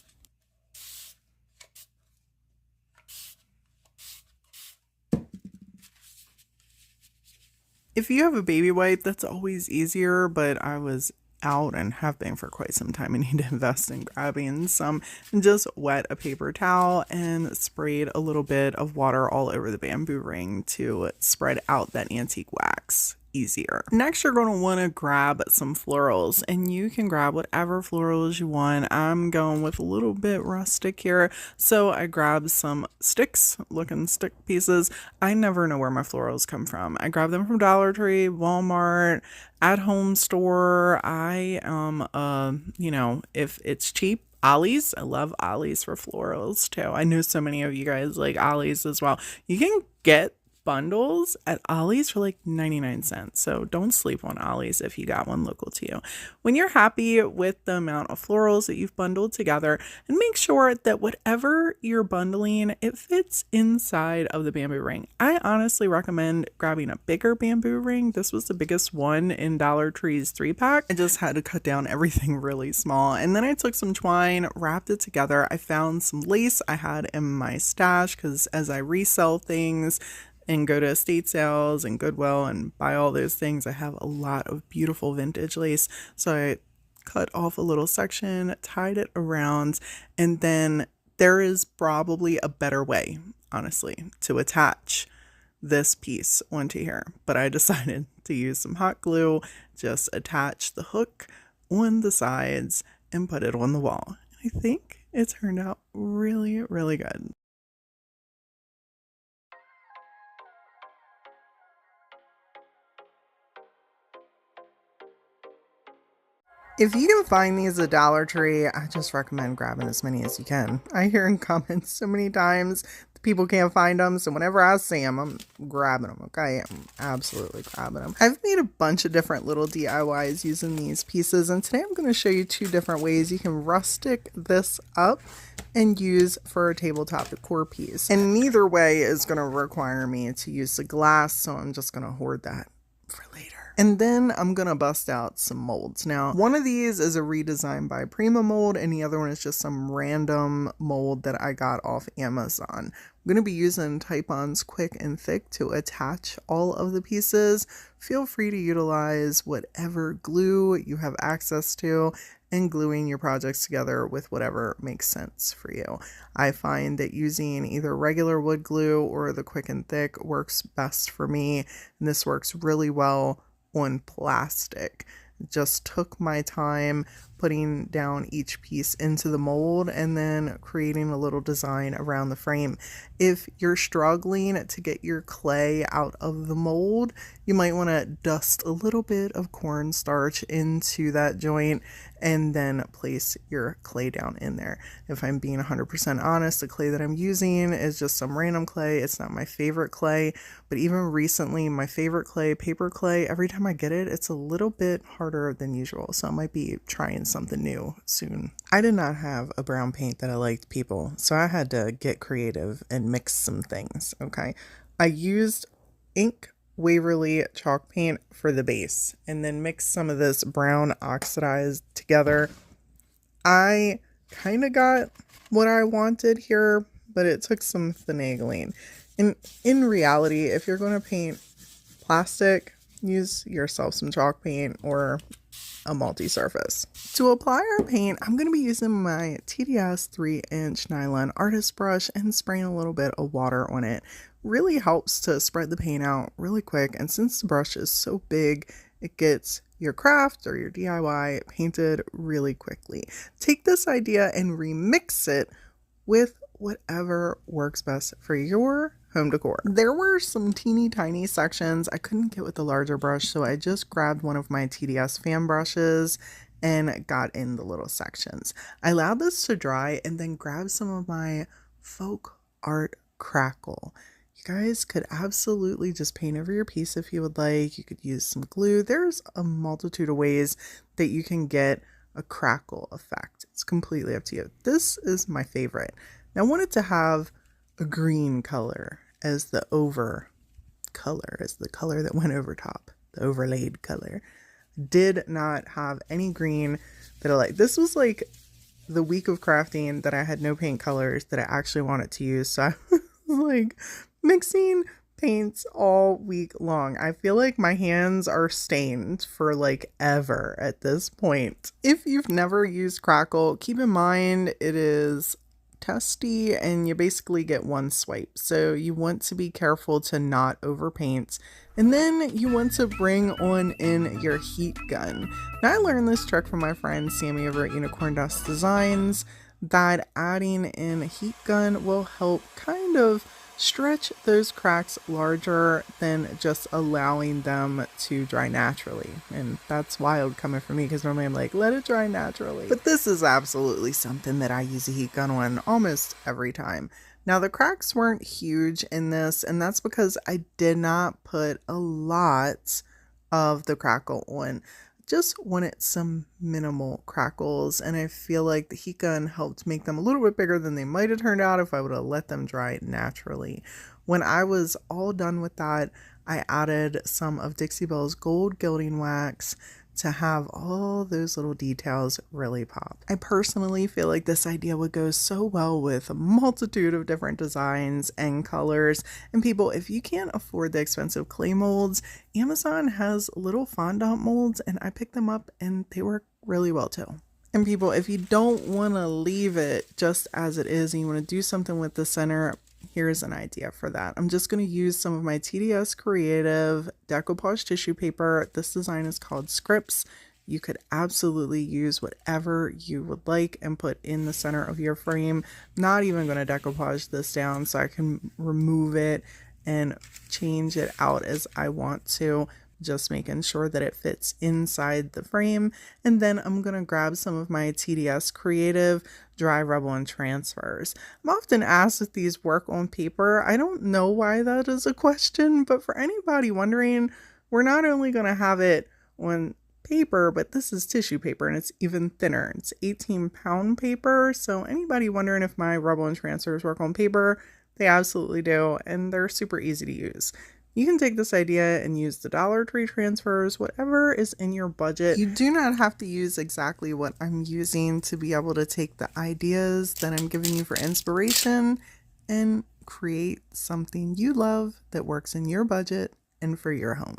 If you have a baby wipe, that's always easier, but I was out and have been for quite some time. I need to invest in grabbing some, and just wet a paper towel and sprayed a little bit of water all over the bamboo ring to spread out that antique wax easier. Next, you're going to want to grab some florals, and you can grab whatever florals you want. I'm going with a little bit rustic here, so I grabbed some sticks, looking stick pieces. I never know where my florals come from. I grabbed them from Dollar Tree, Walmart, at home store. I you know, if it's cheap, Ollie's. I love Ollie's for florals too. I know so many of you guys like Ollie's as well. You can get bundles at Ollie's for like 99 cents. So don't sleep on Ollie's if you got one local to you. When you're happy with the amount of florals that you've bundled together, and make sure that whatever you're bundling, it fits inside of the bamboo ring. I honestly recommend grabbing a bigger bamboo ring. This was the biggest one in Dollar Tree's 3-pack. I just had to cut down everything really small. And then I took some twine, wrapped it together. I found some lace I had in my stash because as I resell things and go to estate sales and Goodwill and buy all those things, I have a lot of beautiful vintage lace. So I cut off a little section, tied it around, and then there is probably a better way, honestly, to attach this piece onto here. But I decided to use some hot glue, just attach the hook on the sides and put it on the wall. I think it turned out really, really good. If you can find these at Dollar Tree, I just recommend grabbing as many as you can. I hear in comments so many times that people can't find them, so whenever I see them, I'm grabbing them, okay? I'm absolutely grabbing them. I've made a bunch of different little DIYs using these pieces, and today I'm going to show you 2 different ways you can rustic this up and use for a tabletop decor piece. And neither way is going to require me to use the glass, so I'm just going to hoard that for later. And then I'm going to bust out some molds. Now, one of these is a redesign by Prima mold, and the other one is just some random mold that I got off Amazon. I'm going to be using Type-On's Quick and Thick to attach all of the pieces. Feel free to utilize whatever glue you have access to and gluing your projects together with whatever makes sense for you. I find that using either regular wood glue or the Quick and Thick works best for me, and this works really well on plastic. Just took my time putting down each piece into the mold and then creating a little design around the frame. If you're struggling to get your clay out of the mold, you might want to dust a little bit of cornstarch into that joint and then place your clay down in there. If I'm being 100% honest, the clay that I'm using is just some random clay. It's not my favorite clay, but even recently, my favorite clay, paper clay, every time I get it, it's a little bit harder than usual. So I might be trying something new soon. I did not have a brown paint that I liked, people, so I had to get creative and mix some things, okay? I used ink Waverly chalk paint for the base and then mixed some of this brown oxidized together. I kind of got what I wanted here, but it took some finagling. And in reality, if you're going to paint plastic, use yourself some chalk paint or a multi-surface. To apply our paint, I'm going to be using my TDS 3-inch nylon artist brush and spraying a little bit of water on it. Really helps to spread the paint out really quick, and since the brush is so big, it gets your craft or your DIY painted really quickly. Take this idea and remix it with whatever works best for your home decor. There were some teeny tiny sections I couldn't get with the larger brush, so I just grabbed one of my TDS fan brushes and got in the little sections. I allowed this to dry and then grabbed some of my folk art crackle. You guys could absolutely just paint over your piece if you would like. You could use some glue. There's a multitude of ways that you can get a crackle effect. It's completely up to you. This is my favorite. Now I wanted to have a green color as the color that went over top, the overlaid color. Did not have any green that I like. This was like the week of crafting that I had no paint colors that I actually wanted to use, so I was like mixing paints all week long. I feel like my hands are stained for like ever at this point. If you've never used crackle, keep in mind it is testy and you basically get one swipe, so you want to be careful to not overpaint, and then you want to bring on in your heat gun. Now I learned this trick from my friend Sammy over at Unicorn Dust Designs, that adding in a heat gun will help kind of stretch those cracks larger than just allowing them to dry naturally. And that's wild coming from me, because normally I'm like, let it dry naturally. But this is absolutely something that I use a heat gun on almost every time. Now the cracks weren't huge in this, and that's because I did not put a lot of the crackle on. Just wanted some minimal crackles, and I feel like the heat gun helped make them a little bit bigger than they might have turned out if I would have let them dry naturally. When I was all done with that, I added some of Dixie Belle's gold gilding wax to have all those little details really pop. I personally feel like this idea would go so well with a multitude of different designs and colors. And people, if you can't afford the expensive clay molds, Amazon has little fondant molds, and I picked them up and they work really well too. And people, if you don't want to leave it just as it is and you want to do something with the center, here's an idea for that. I'm just going to use some of my TDS Creative decoupage tissue paper. This design is called Scripts. You could absolutely use whatever you would like and put in the center of your frame. Not even going to decoupage this down so I can remove it and change it out as I want to. Just making sure that it fits inside the frame. And then I'm going to grab some of my TDS Creative dry rubble and transfers. I'm often asked if these work on paper. I don't know why that is a question, but for anybody wondering, we're not only going to have it on paper, but this is tissue paper and it's even thinner. It's 18-pound paper. So anybody wondering if my rubble and transfers work on paper, they absolutely do. And they're super easy to use. You can take this idea and use the Dollar Tree transfers, whatever is in your budget. You do not have to use exactly what I'm using to be able to take the ideas that I'm giving you for inspiration and create something you love that works in your budget and for your home.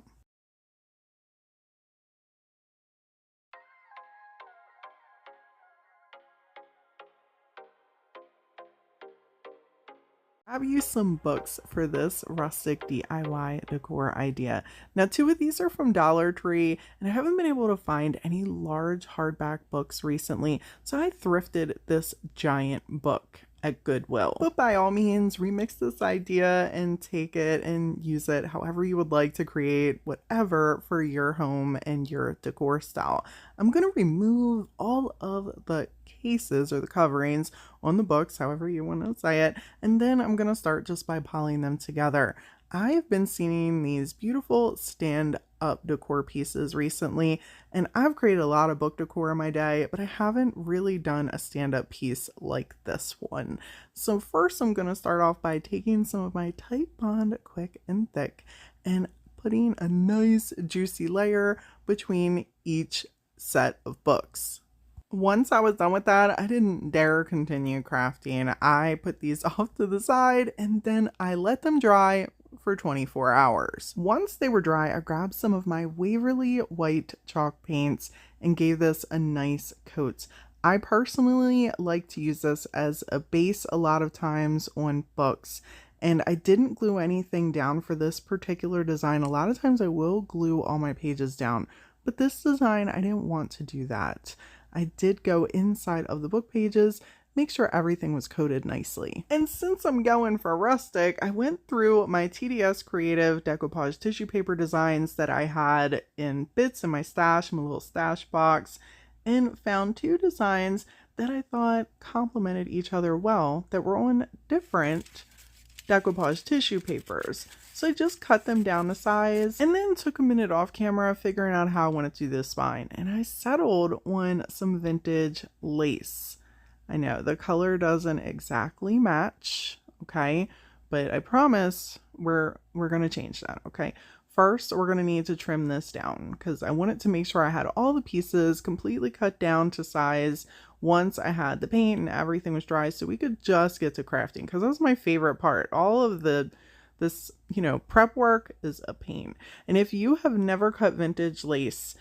Grab you some books for this rustic DIY decor idea. Now, 2 of these are from Dollar Tree, and I haven't been able to find any large hardback books recently, so I thrifted this giant book at Goodwill. But by all means, remix this idea and take it and use it however you would like to create whatever for your home and your decor style. I'm going to remove all of the cases or the coverings on the books, however you want to say it, and then I'm going to start just by piling them together. I've been seeing these beautiful stand-up decor pieces recently, and I've created a lot of book decor in my day, but I haven't really done a stand-up piece like this one. So first I'm going to start off by taking some of my Titebond Quick and Thick and putting a nice juicy layer between each set of books. Once I was done with that, I didn't dare continue crafting. I put these off to the side and then I let them dry for 24 hours. Once they were dry, I grabbed some of my Waverly white chalk paints and gave this a nice coat. I personally like to use this as a base a lot of times on books, and I didn't glue anything down for this particular design. A lot of times I will glue all my pages down, but this design I didn't want to do that. I did go inside of the book pages, make sure everything was coated nicely. And since I'm going for rustic, I went through my TDS Creative decoupage tissue paper designs that I had in bits in my stash, my little stash box, and found two designs that I thought complemented each other well that were on different decoupage tissue papers. So I just cut them down to size and then took a minute off camera figuring out how I wanted to do this spine. And I settled on some vintage lace. I know the color doesn't exactly match, okay? But I promise we're going to change that, okay? First, we're going to need to trim this down because I wanted to make sure I had all the pieces completely cut down to size once I had the paint and everything was dry, so we could just get to crafting, because that's my favorite part. All of this, you know, prep work is a pain. And if you have never cut vintage lace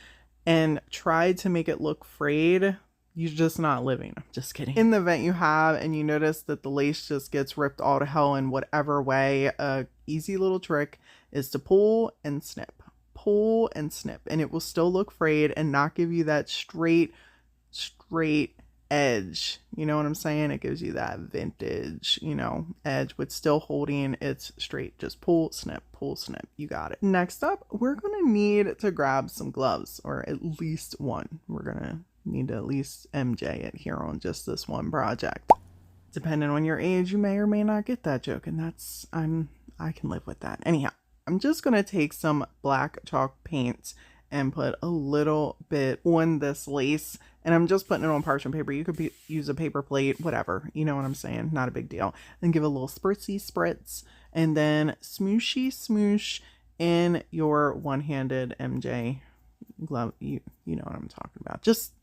and tried to make it look frayed, you're just not living. I'm just kidding. In the event you have and you notice that the lace just gets ripped all to hell in whatever way, a easy little trick is to pull and snip, and it will still look frayed and not give you that straight edge. You know what I'm saying? It gives you that vintage, you know, edge with still holding its straight. Just pull, snip, you got it. Next up, we're gonna need to grab some gloves, or at least one. We're gonna need to at least MJ it here on just this one project. Depending on your age, you may or may not get that joke, and that's I can live with that. Anyhow, I'm just gonna take some black chalk paint and put a little bit on this lace, and I'm just putting it on parchment paper. You could use a paper plate, whatever, you know what I'm saying, not a big deal. And give a little spritzy spritz, and then smooshy smoosh in your one-handed MJ glove. You know what I'm talking about. Just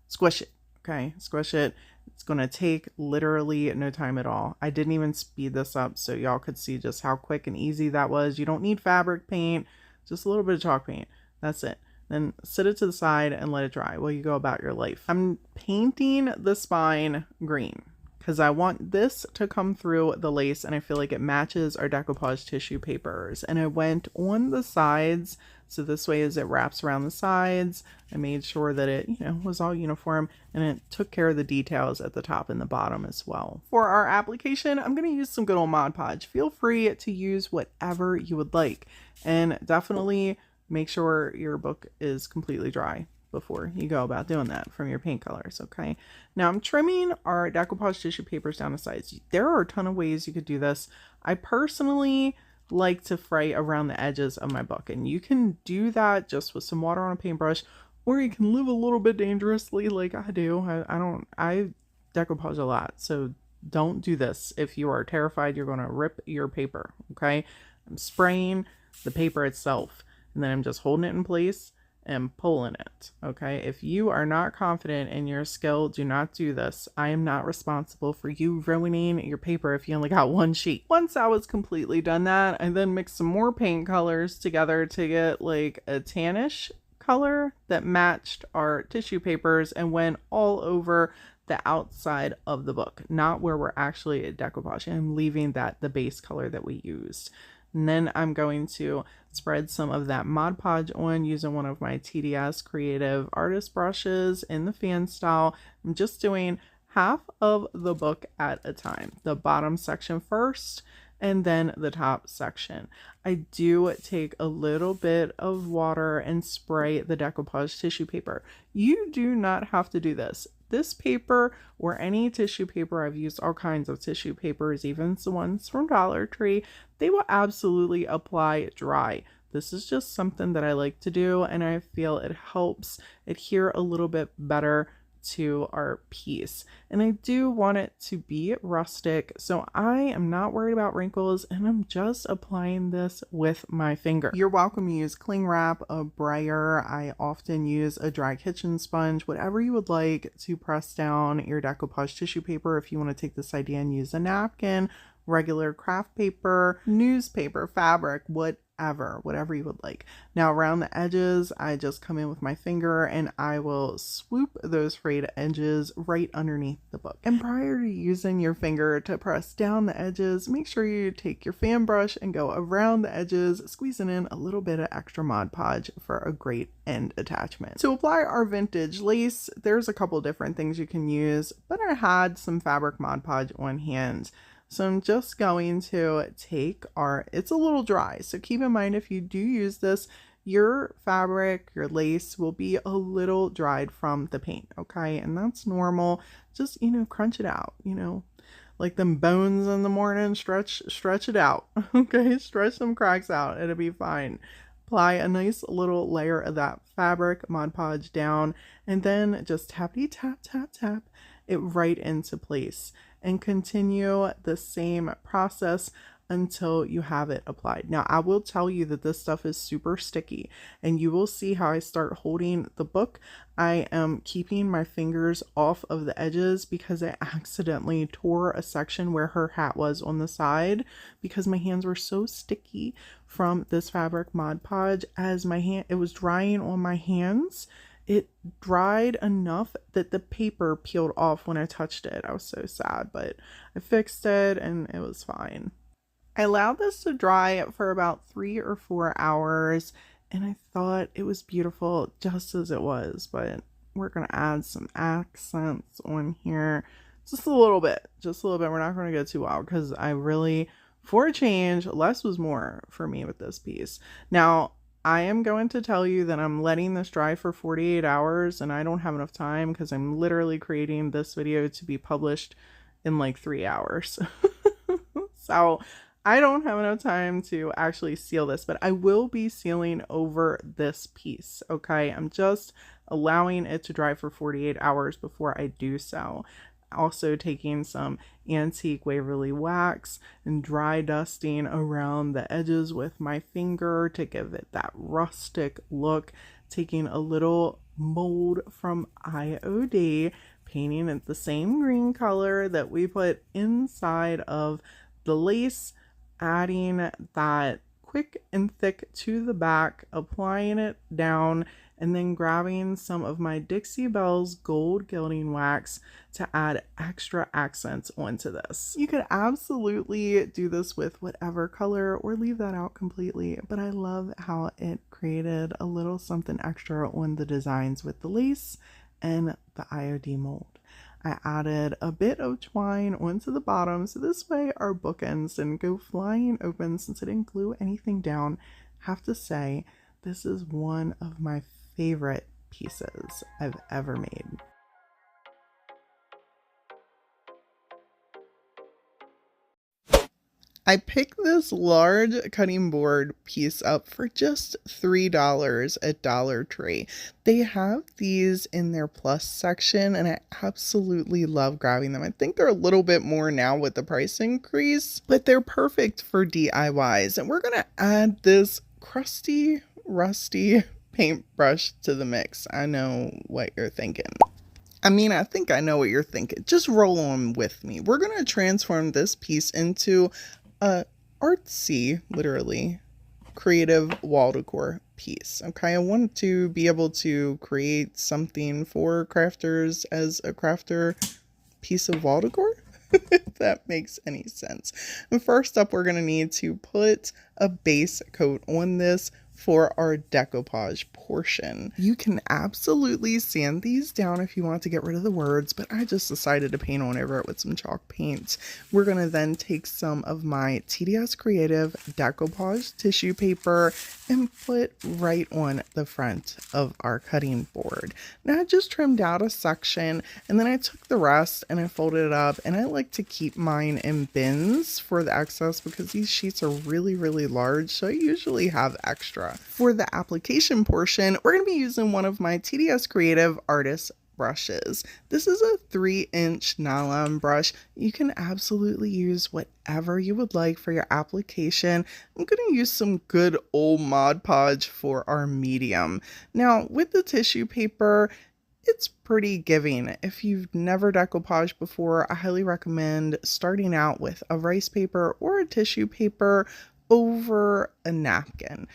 squish it, okay? Squish it. It's gonna take literally no time at all. I didn't even speed this up so y'all could see just how quick and easy that was. You don't need fabric paint, just a little bit of chalk paint. That's it. Then sit it to the side and let it dry while you go about your life. I'm painting the spine green because I want this to come through the lace, and I feel like it matches our decoupage tissue papers. And I went on the sides, so this way as it wraps around the sides, I made sure that it, you know, was all uniform, and it took care of the details at the top and the bottom as well. For our application, I'm going to use some good old Mod Podge. Feel free to use whatever you would like, and definitely make sure your book is completely dry before you go about doing that from your paint colors, okay? Now I'm trimming our decoupage tissue papers down to size. There are a ton of ways you could do this. I personally like to fray around the edges of my book, and you can do that just with some water on a paintbrush, or you can live a little bit dangerously like I do. I decoupage a lot, so don't do this if you are terrified you're going to rip your paper, okay? I'm spraying the paper itself, and then I'm just holding it in place and pulling it, okay? If you are not confident in your skill, do not do this. I am not responsible for you ruining your paper if you only got one sheet. Once I was completely done that, I then mixed some more paint colors together to get like a tannish color that matched our tissue papers and went all over the outside of the book, not where we're actually decoupaging. I'm leaving that the base color that we used. And then I'm going to spread some of that Mod Podge on using one of my TDS Creative Artist brushes in the fan style. I'm just doing half of the book at a time. The bottom section first, and then the top section. I do take a little bit of water and spray the decoupage tissue paper. You do not have to do this. This paper or any tissue paper, I've used all kinds of tissue papers, even the ones from Dollar Tree, they will absolutely apply dry. This is just something that I like to do, and I feel it helps adhere a little bit better to our piece. And I do want it to be rustic, so I am not worried about wrinkles, and I'm just applying this with my finger. You're welcome to use cling wrap, a brayer. I often use a dry kitchen sponge, whatever you would like to press down your decoupage tissue paper. If you want to take this idea and use a napkin, regular craft paper, newspaper, fabric, whatever you would like. Now around the edges, I just come in with my finger and I will swoop those frayed edges right underneath the book. And prior to using your finger to press down the edges, make sure you take your fan brush and go around the edges, squeezing in a little bit of extra Mod Podge for a great end attachment. To apply our vintage lace, there's a couple different things you can use, but I had some fabric Mod Podge on hand. So I'm just going to take it's a little dry, so keep in mind if you do use this, your fabric, your lace will be a little dried from the paint, okay? And that's normal. Just, crunch it out, like them bones in the morning, stretch it out, okay? Stretch some cracks out, it'll be fine. Apply a nice little layer of that fabric Mod Podge down, and then just tappity tap, tap, tap it right into place. And continue the same process until you have it applied. Now, I will tell you that this stuff is super sticky, and you will see how I start holding the book. I am keeping my fingers off of the edges because I accidentally tore a section where her hat was on the side because my hands were so sticky from this fabric Mod Podge. As it was drying on my hands, it dried enough that the paper peeled off when I touched it. I was so sad, but I fixed it and it was fine. I allowed this to dry for about 3 or 4 hours, and I thought it was beautiful just as it was, but we're going to add some accents on here. Just a little bit. We're not going to go too wild because I really, for a change, less was more for me with this piece. Now, I am going to tell you that I'm letting this dry for 48 hours and I don't have enough time because I'm literally creating this video to be published in like 3 hours. So I don't have enough time to actually seal this, but I will be sealing over this piece, okay? I'm just allowing it to dry for 48 hours before I do so. Also taking some antique Waverly wax and dry dusting around the edges with my finger to give it that rustic look. Taking a little mold from IOD, painting it the same green color that we put inside of the lace, adding that quick and thick to the back, applying it down, and then grabbing some of my Dixie Belle's gold gilding wax to add extra accents onto this. You could absolutely do this with whatever color or leave that out completely, but I love how it created a little something extra on the designs with the lace and the IOD mold. I added a bit of twine onto the bottom, so this way our bookends didn't go flying open since I didn't glue anything down. Have to say, this is one of my favorite pieces I've ever made. I picked this large cutting board piece up for just $3 at Dollar Tree. They have these in their plus section and I absolutely love grabbing them. I think they're a little bit more now with the price increase, but they're perfect for DIYs. And we're going to add this crusty, rusty paintbrush to the mix. I know what you're thinking. I think I know what you're thinking. Just roll on with me. We're going to transform this piece into a artsy, literally, creative wall decor piece. Okay, I want to be able to create something for crafters as a crafter piece of wall decor, if that makes any sense. And first up, we're going to need to put a base coat on this for our decoupage portion. You can absolutely sand these down if you want to get rid of the words, but I just decided to paint on over it with some chalk paint. We're going to then take some of my TDS Creative decoupage tissue paper and put right on the front of our cutting board. Now I just trimmed out a section and then I took the rest and I folded it up, and I like to keep mine in bins for the excess because these sheets are really, really large, so I usually have extra. For the application portion, we're going to be using one of my TDS Creative Artist brushes. This is a 3-inch nylon brush. You can absolutely use whatever you would like for your application. I'm going to use some good old Mod Podge for our medium. Now, with the tissue paper, it's pretty giving. If you've never decoupaged before, I highly recommend starting out with a rice paper or a tissue paper over a napkin.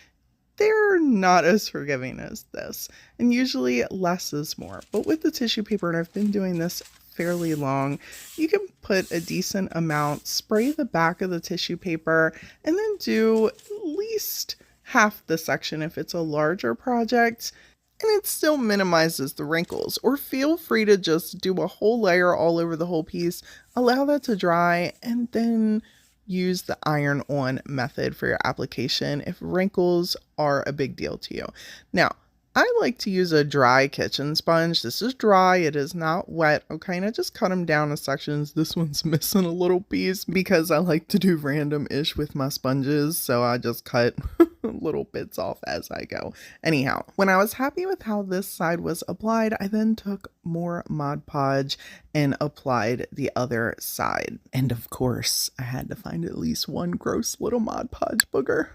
They're not as forgiving as this, and usually less is more. But with the tissue paper, and I've been doing this fairly long, you can put a decent amount, spray the back of the tissue paper, and then do at least half the section if it's a larger project, and it still minimizes the wrinkles. Or feel free to just do a whole layer all over the whole piece, allow that to dry, and then use the iron on method for your application if wrinkles are a big deal to you. Now, I like to use a dry kitchen sponge. This is dry, it is not wet, okay? And I just cut them down in sections. This one's missing a little piece because I like to do random-ish with my sponges, so I just cut little bits off as I go. Anyhow, when I was happy with how this side was applied, I then took more Mod Podge and applied the other side. And of course, I had to find at least one gross little Mod Podge booger.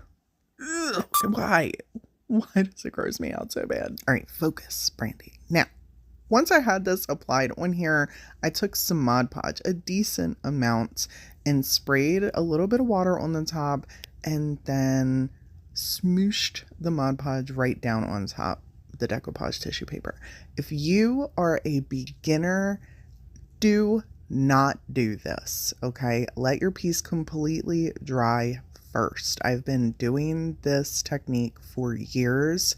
Ugh, why? Why does it gross me out so bad? All right, focus, Brandy. Now, once I had this applied on here, I took some Mod Podge, a decent amount, and sprayed a little bit of water on the top, and then smooshed the Mod Podge right down on top of the decoupage tissue paper. If you are a beginner, do not do this, okay? Let your piece completely dry first. I've been doing this technique for years,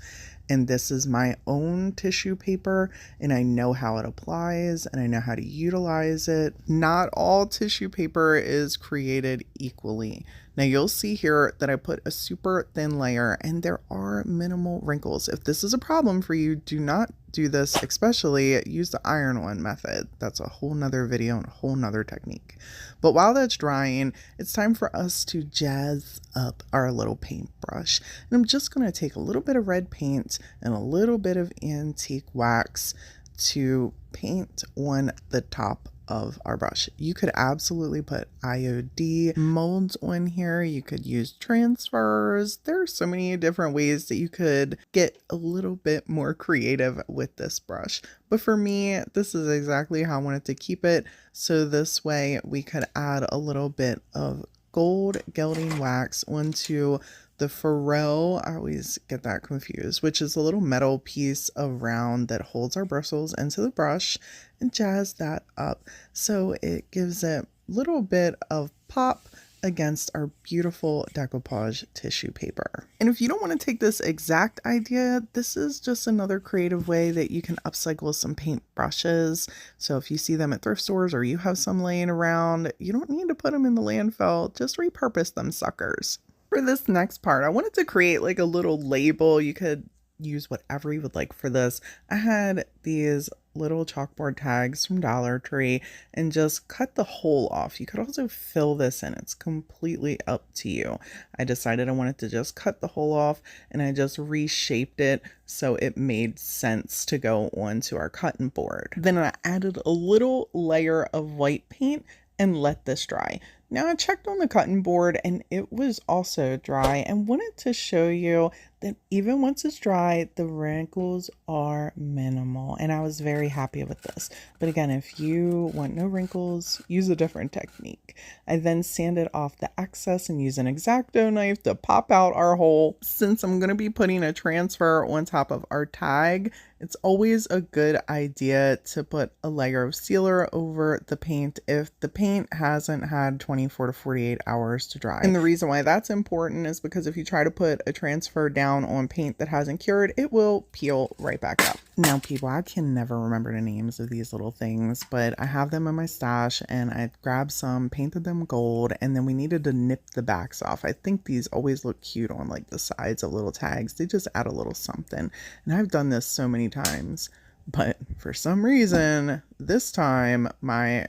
and this is my own tissue paper, and I know how it applies and I know how to utilize it. Not all tissue paper is created equally. Now you'll see here that I put a super thin layer and there are minimal wrinkles. If this is a problem for you, do not do this, especially use the iron-on method. That's a whole nother video and a whole nother technique. But while that's drying, it's time for us to jazz up our little paintbrush. And I'm just going to take a little bit of red paint and a little bit of antique wax to paint on the top of our brush. You could absolutely put IOD molds on here. You could use transfers. There are so many different ways that you could get a little bit more creative with this brush. But for me, this is exactly how I wanted to keep it. So this way we could add a little bit of gold gelding wax onto the ferrule. I always get that confused, which is a little metal piece of round that holds our bristles into the brush, and jazz that up so it gives it a little bit of pop against our beautiful decoupage tissue paper. And if you don't want to take this exact idea, this is just another creative way that you can upcycle some paint brushes. So if you see them at thrift stores or you have some laying around, you don't need to put them in the landfill, just repurpose them suckers. For this next part, I wanted to create like a little label. You could use whatever you would like for this. I had these little chalkboard tags from Dollar Tree and just cut the hole off. You could also fill this in. It's completely up to you. I decided I wanted to just cut the hole off, and I just reshaped it so it made sense to go onto our cutting board. Then I added a little layer of white paint and let this dry. Now I checked on the cutting board and it was also dry, and wanted to show you that even once it's dry, the wrinkles are minimal, and I was very happy with this. But again, if you want no wrinkles, use a different technique. I then sanded off the excess and used an X-Acto knife to pop out our hole. Since I'm going to be putting a transfer on top of our tag, it's always a good idea to put a layer of sealer over the paint if the paint hasn't had 24 to 48 hours to dry. And the reason why that's important is because if you try to put a transfer down on paint that hasn't cured, it will peel right back up. Now people, I can never remember the names of these little things, but I have them in my stash, and I grabbed some, painted them gold, and then we needed to nip the backs off. I think these always look cute on like the sides of little tags. They just add a little something, and I've done this so many times, but for some reason this time my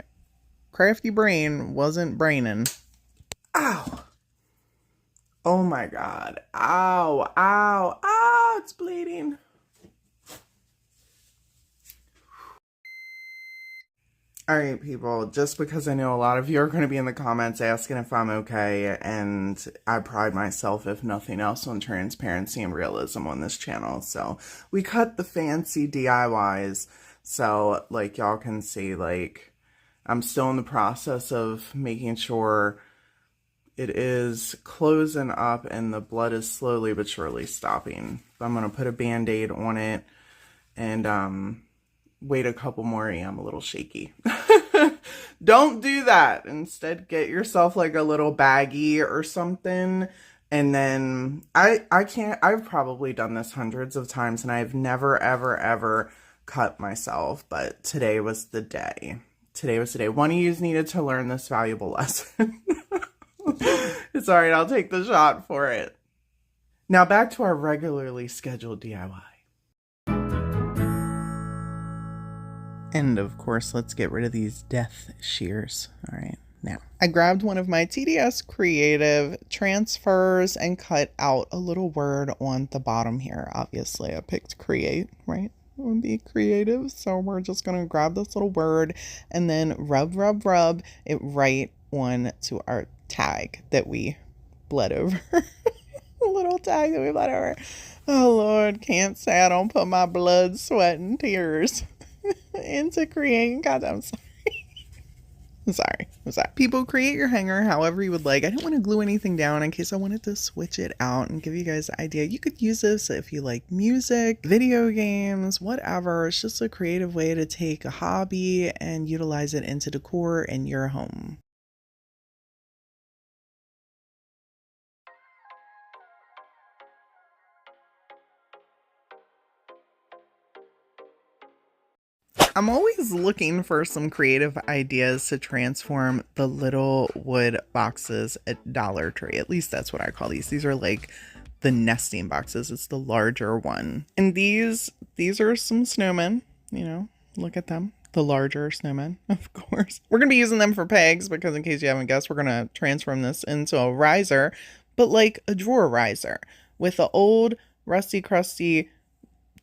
crafty brain wasn't braining. Ow! Oh my god. Ow, ow, ow, it's bleeding. All right, people, just because I know a lot of you are going to be in the comments asking if I'm okay, and I pride myself, if nothing else, on transparency and realism on this channel. So we cut the fancy DIYs So like y'all can see, like I'm still in the process of making sure it is closing up and the blood is slowly but surely stopping. I'm going to put a band-aid on it and wait a couple more. Yeah, I'm a little shaky. Don't do that. Instead, get yourself like a little baggie or something. And then I've probably done this hundreds of times and I've never, ever, ever cut myself. But today was the day. Today was the day. One of you needed to learn this valuable lesson. It's all right. I'll take the shot for it. Now back to our regularly scheduled DIY. And of course, let's get rid of these death shears. All right, now I grabbed one of my TDS Creative transfers and cut out a little word on the bottom here. Obviously, I picked create, right? I want to be creative, so we're just going to grab this little word and then rub it right on to our tag that we bled over. A little tag that we bled over. Oh, Lord, can't say I don't put my blood, sweat, and tears into creating. God, I'm sorry. I'm sorry. People, create your hanger however you would like. I didn't want to glue anything down in case I wanted to switch it out and give you guys an idea. You could use this if you like music, video games, whatever. It's just a creative way to take a hobby and utilize it into decor in your home. I'm always looking for some creative ideas to transform the little wood boxes at Dollar Tree. At least that's what I call these. These are like the nesting boxes. It's the larger one. And these are some snowmen, you know, look at them. The larger snowmen, of course. We're going to be using them for pegs because in case you haven't guessed, we're going to transform this into a riser, but like a drawer riser with the old rusty, crusty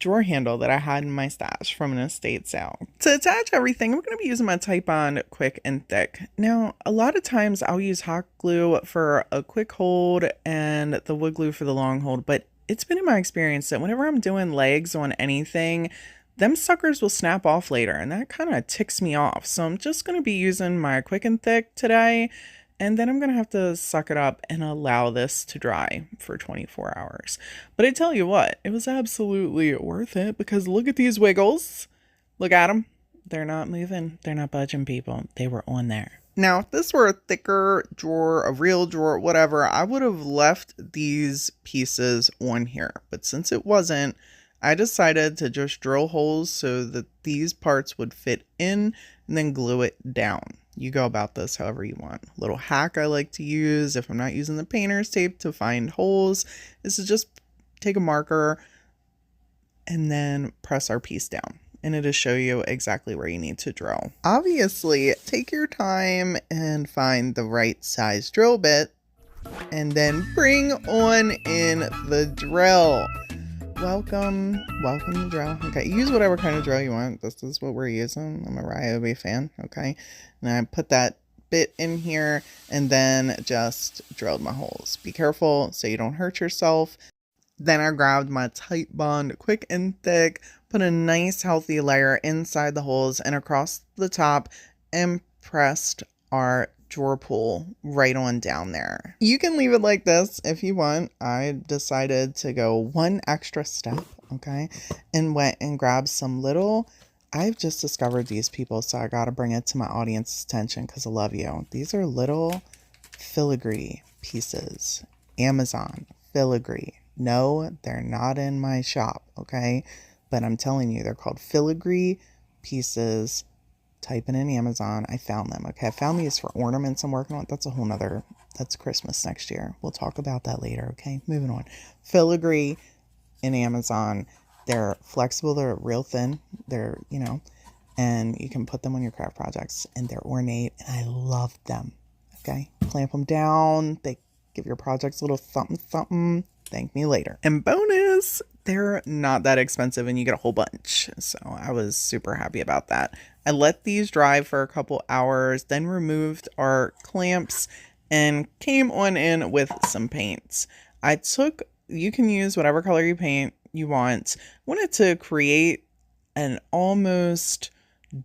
drawer handle that I had in my stash from an estate sale. To attach everything, I'm going to be using my Titebond Quick and Thick. Now, a lot of times I'll use hot glue for a quick hold and the wood glue for the long hold, but it's been in my experience that whenever I'm doing legs on anything, them suckers will snap off later, and that kind of ticks me off. So I'm just going to be using my Quick and Thick today, and then I'm going to have to suck it up and allow this to dry for 24 hours. But I tell you what, it was absolutely worth it because look at these wiggles. Look at them. They're not moving. They're not budging, people. They were on there. Now, if this were a thicker drawer, a real drawer, whatever, I would have left these pieces on here. But since it wasn't, I decided to just drill holes so that these parts would fit in and then glue it down. You go about this however you want. Little hack I like to use if I'm not using the painter's tape to find holes is to just take a marker and then press our piece down. And it'll show you exactly where you need to drill. Obviously, take your time and find the right size drill bit and then bring on in the drill. Welcome to drill. Okay, use whatever kind of drill you want. This is what we're using. I'm a Ryobi fan, okay? And I put that bit in here and then just drilled my holes. Be careful so you don't hurt yourself. Then I grabbed my Titebond Quick and Thick, put a nice healthy layer inside the holes and across the top and pressed our drawer pull right on down there. You can leave it like this if you want. I decided to go one extra step, okay, and went and grabbed some little, I've just discovered these people, so I gotta bring it to my audience's attention because I love you. These are little filigree pieces. Amazon filigree. No, they're not in my shop, okay, but I'm telling you, they're called filigree pieces. Type in Amazon. I found them. Okay, I found these for ornaments I'm working on. That's a whole nother, that's Christmas next year. We'll talk about that later. Okay, moving on. Filigree in Amazon. They're flexible. They're real thin. They're, you know, and you can put them on your craft projects and they're ornate and I love them. Okay, clamp them down. They give your projects a little something. Thank me later. And bonus, they're not that expensive and you get a whole bunch. So I was super happy about that. I let these dry for a couple hours, then removed our clamps and came on in with some paints. You can use whatever color you want. I wanted to create an almost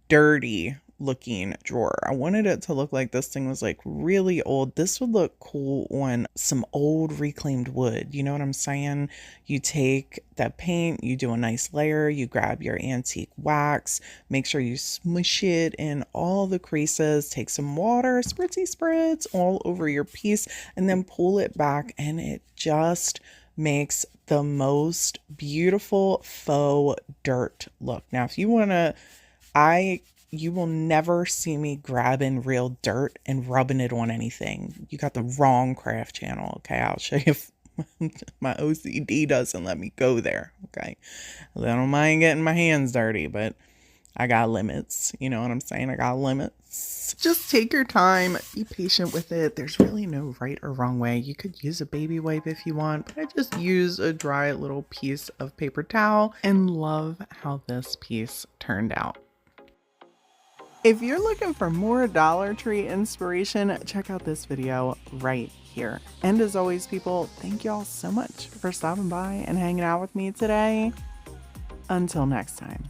dirty looking drawer. I wanted it to look like this thing was like really old. This would look cool on some old reclaimed wood. You know what I'm saying? You take that paint, you do a nice layer, you grab your antique wax, make sure you smush it in all the creases, take some water, spritzy spritz all over your piece, and then pull it back, and it just makes the most beautiful faux dirt look. Now, if you want to, you will never see me grabbing real dirt and rubbing it on anything. You got the wrong craft channel. Okay, I'll show you if my OCD doesn't let me go there. Okay, I don't mind getting my hands dirty, but I got limits. You know what I'm saying? I got limits. Just take your time, be patient with it. There's really no right or wrong way. You could use a baby wipe if you want, but I just use a dry little piece of paper towel and love how this piece turned out. If you're looking for more Dollar Tree inspiration, check out this video right here. And as always, people, thank y'all so much for stopping by and hanging out with me today. Until next time.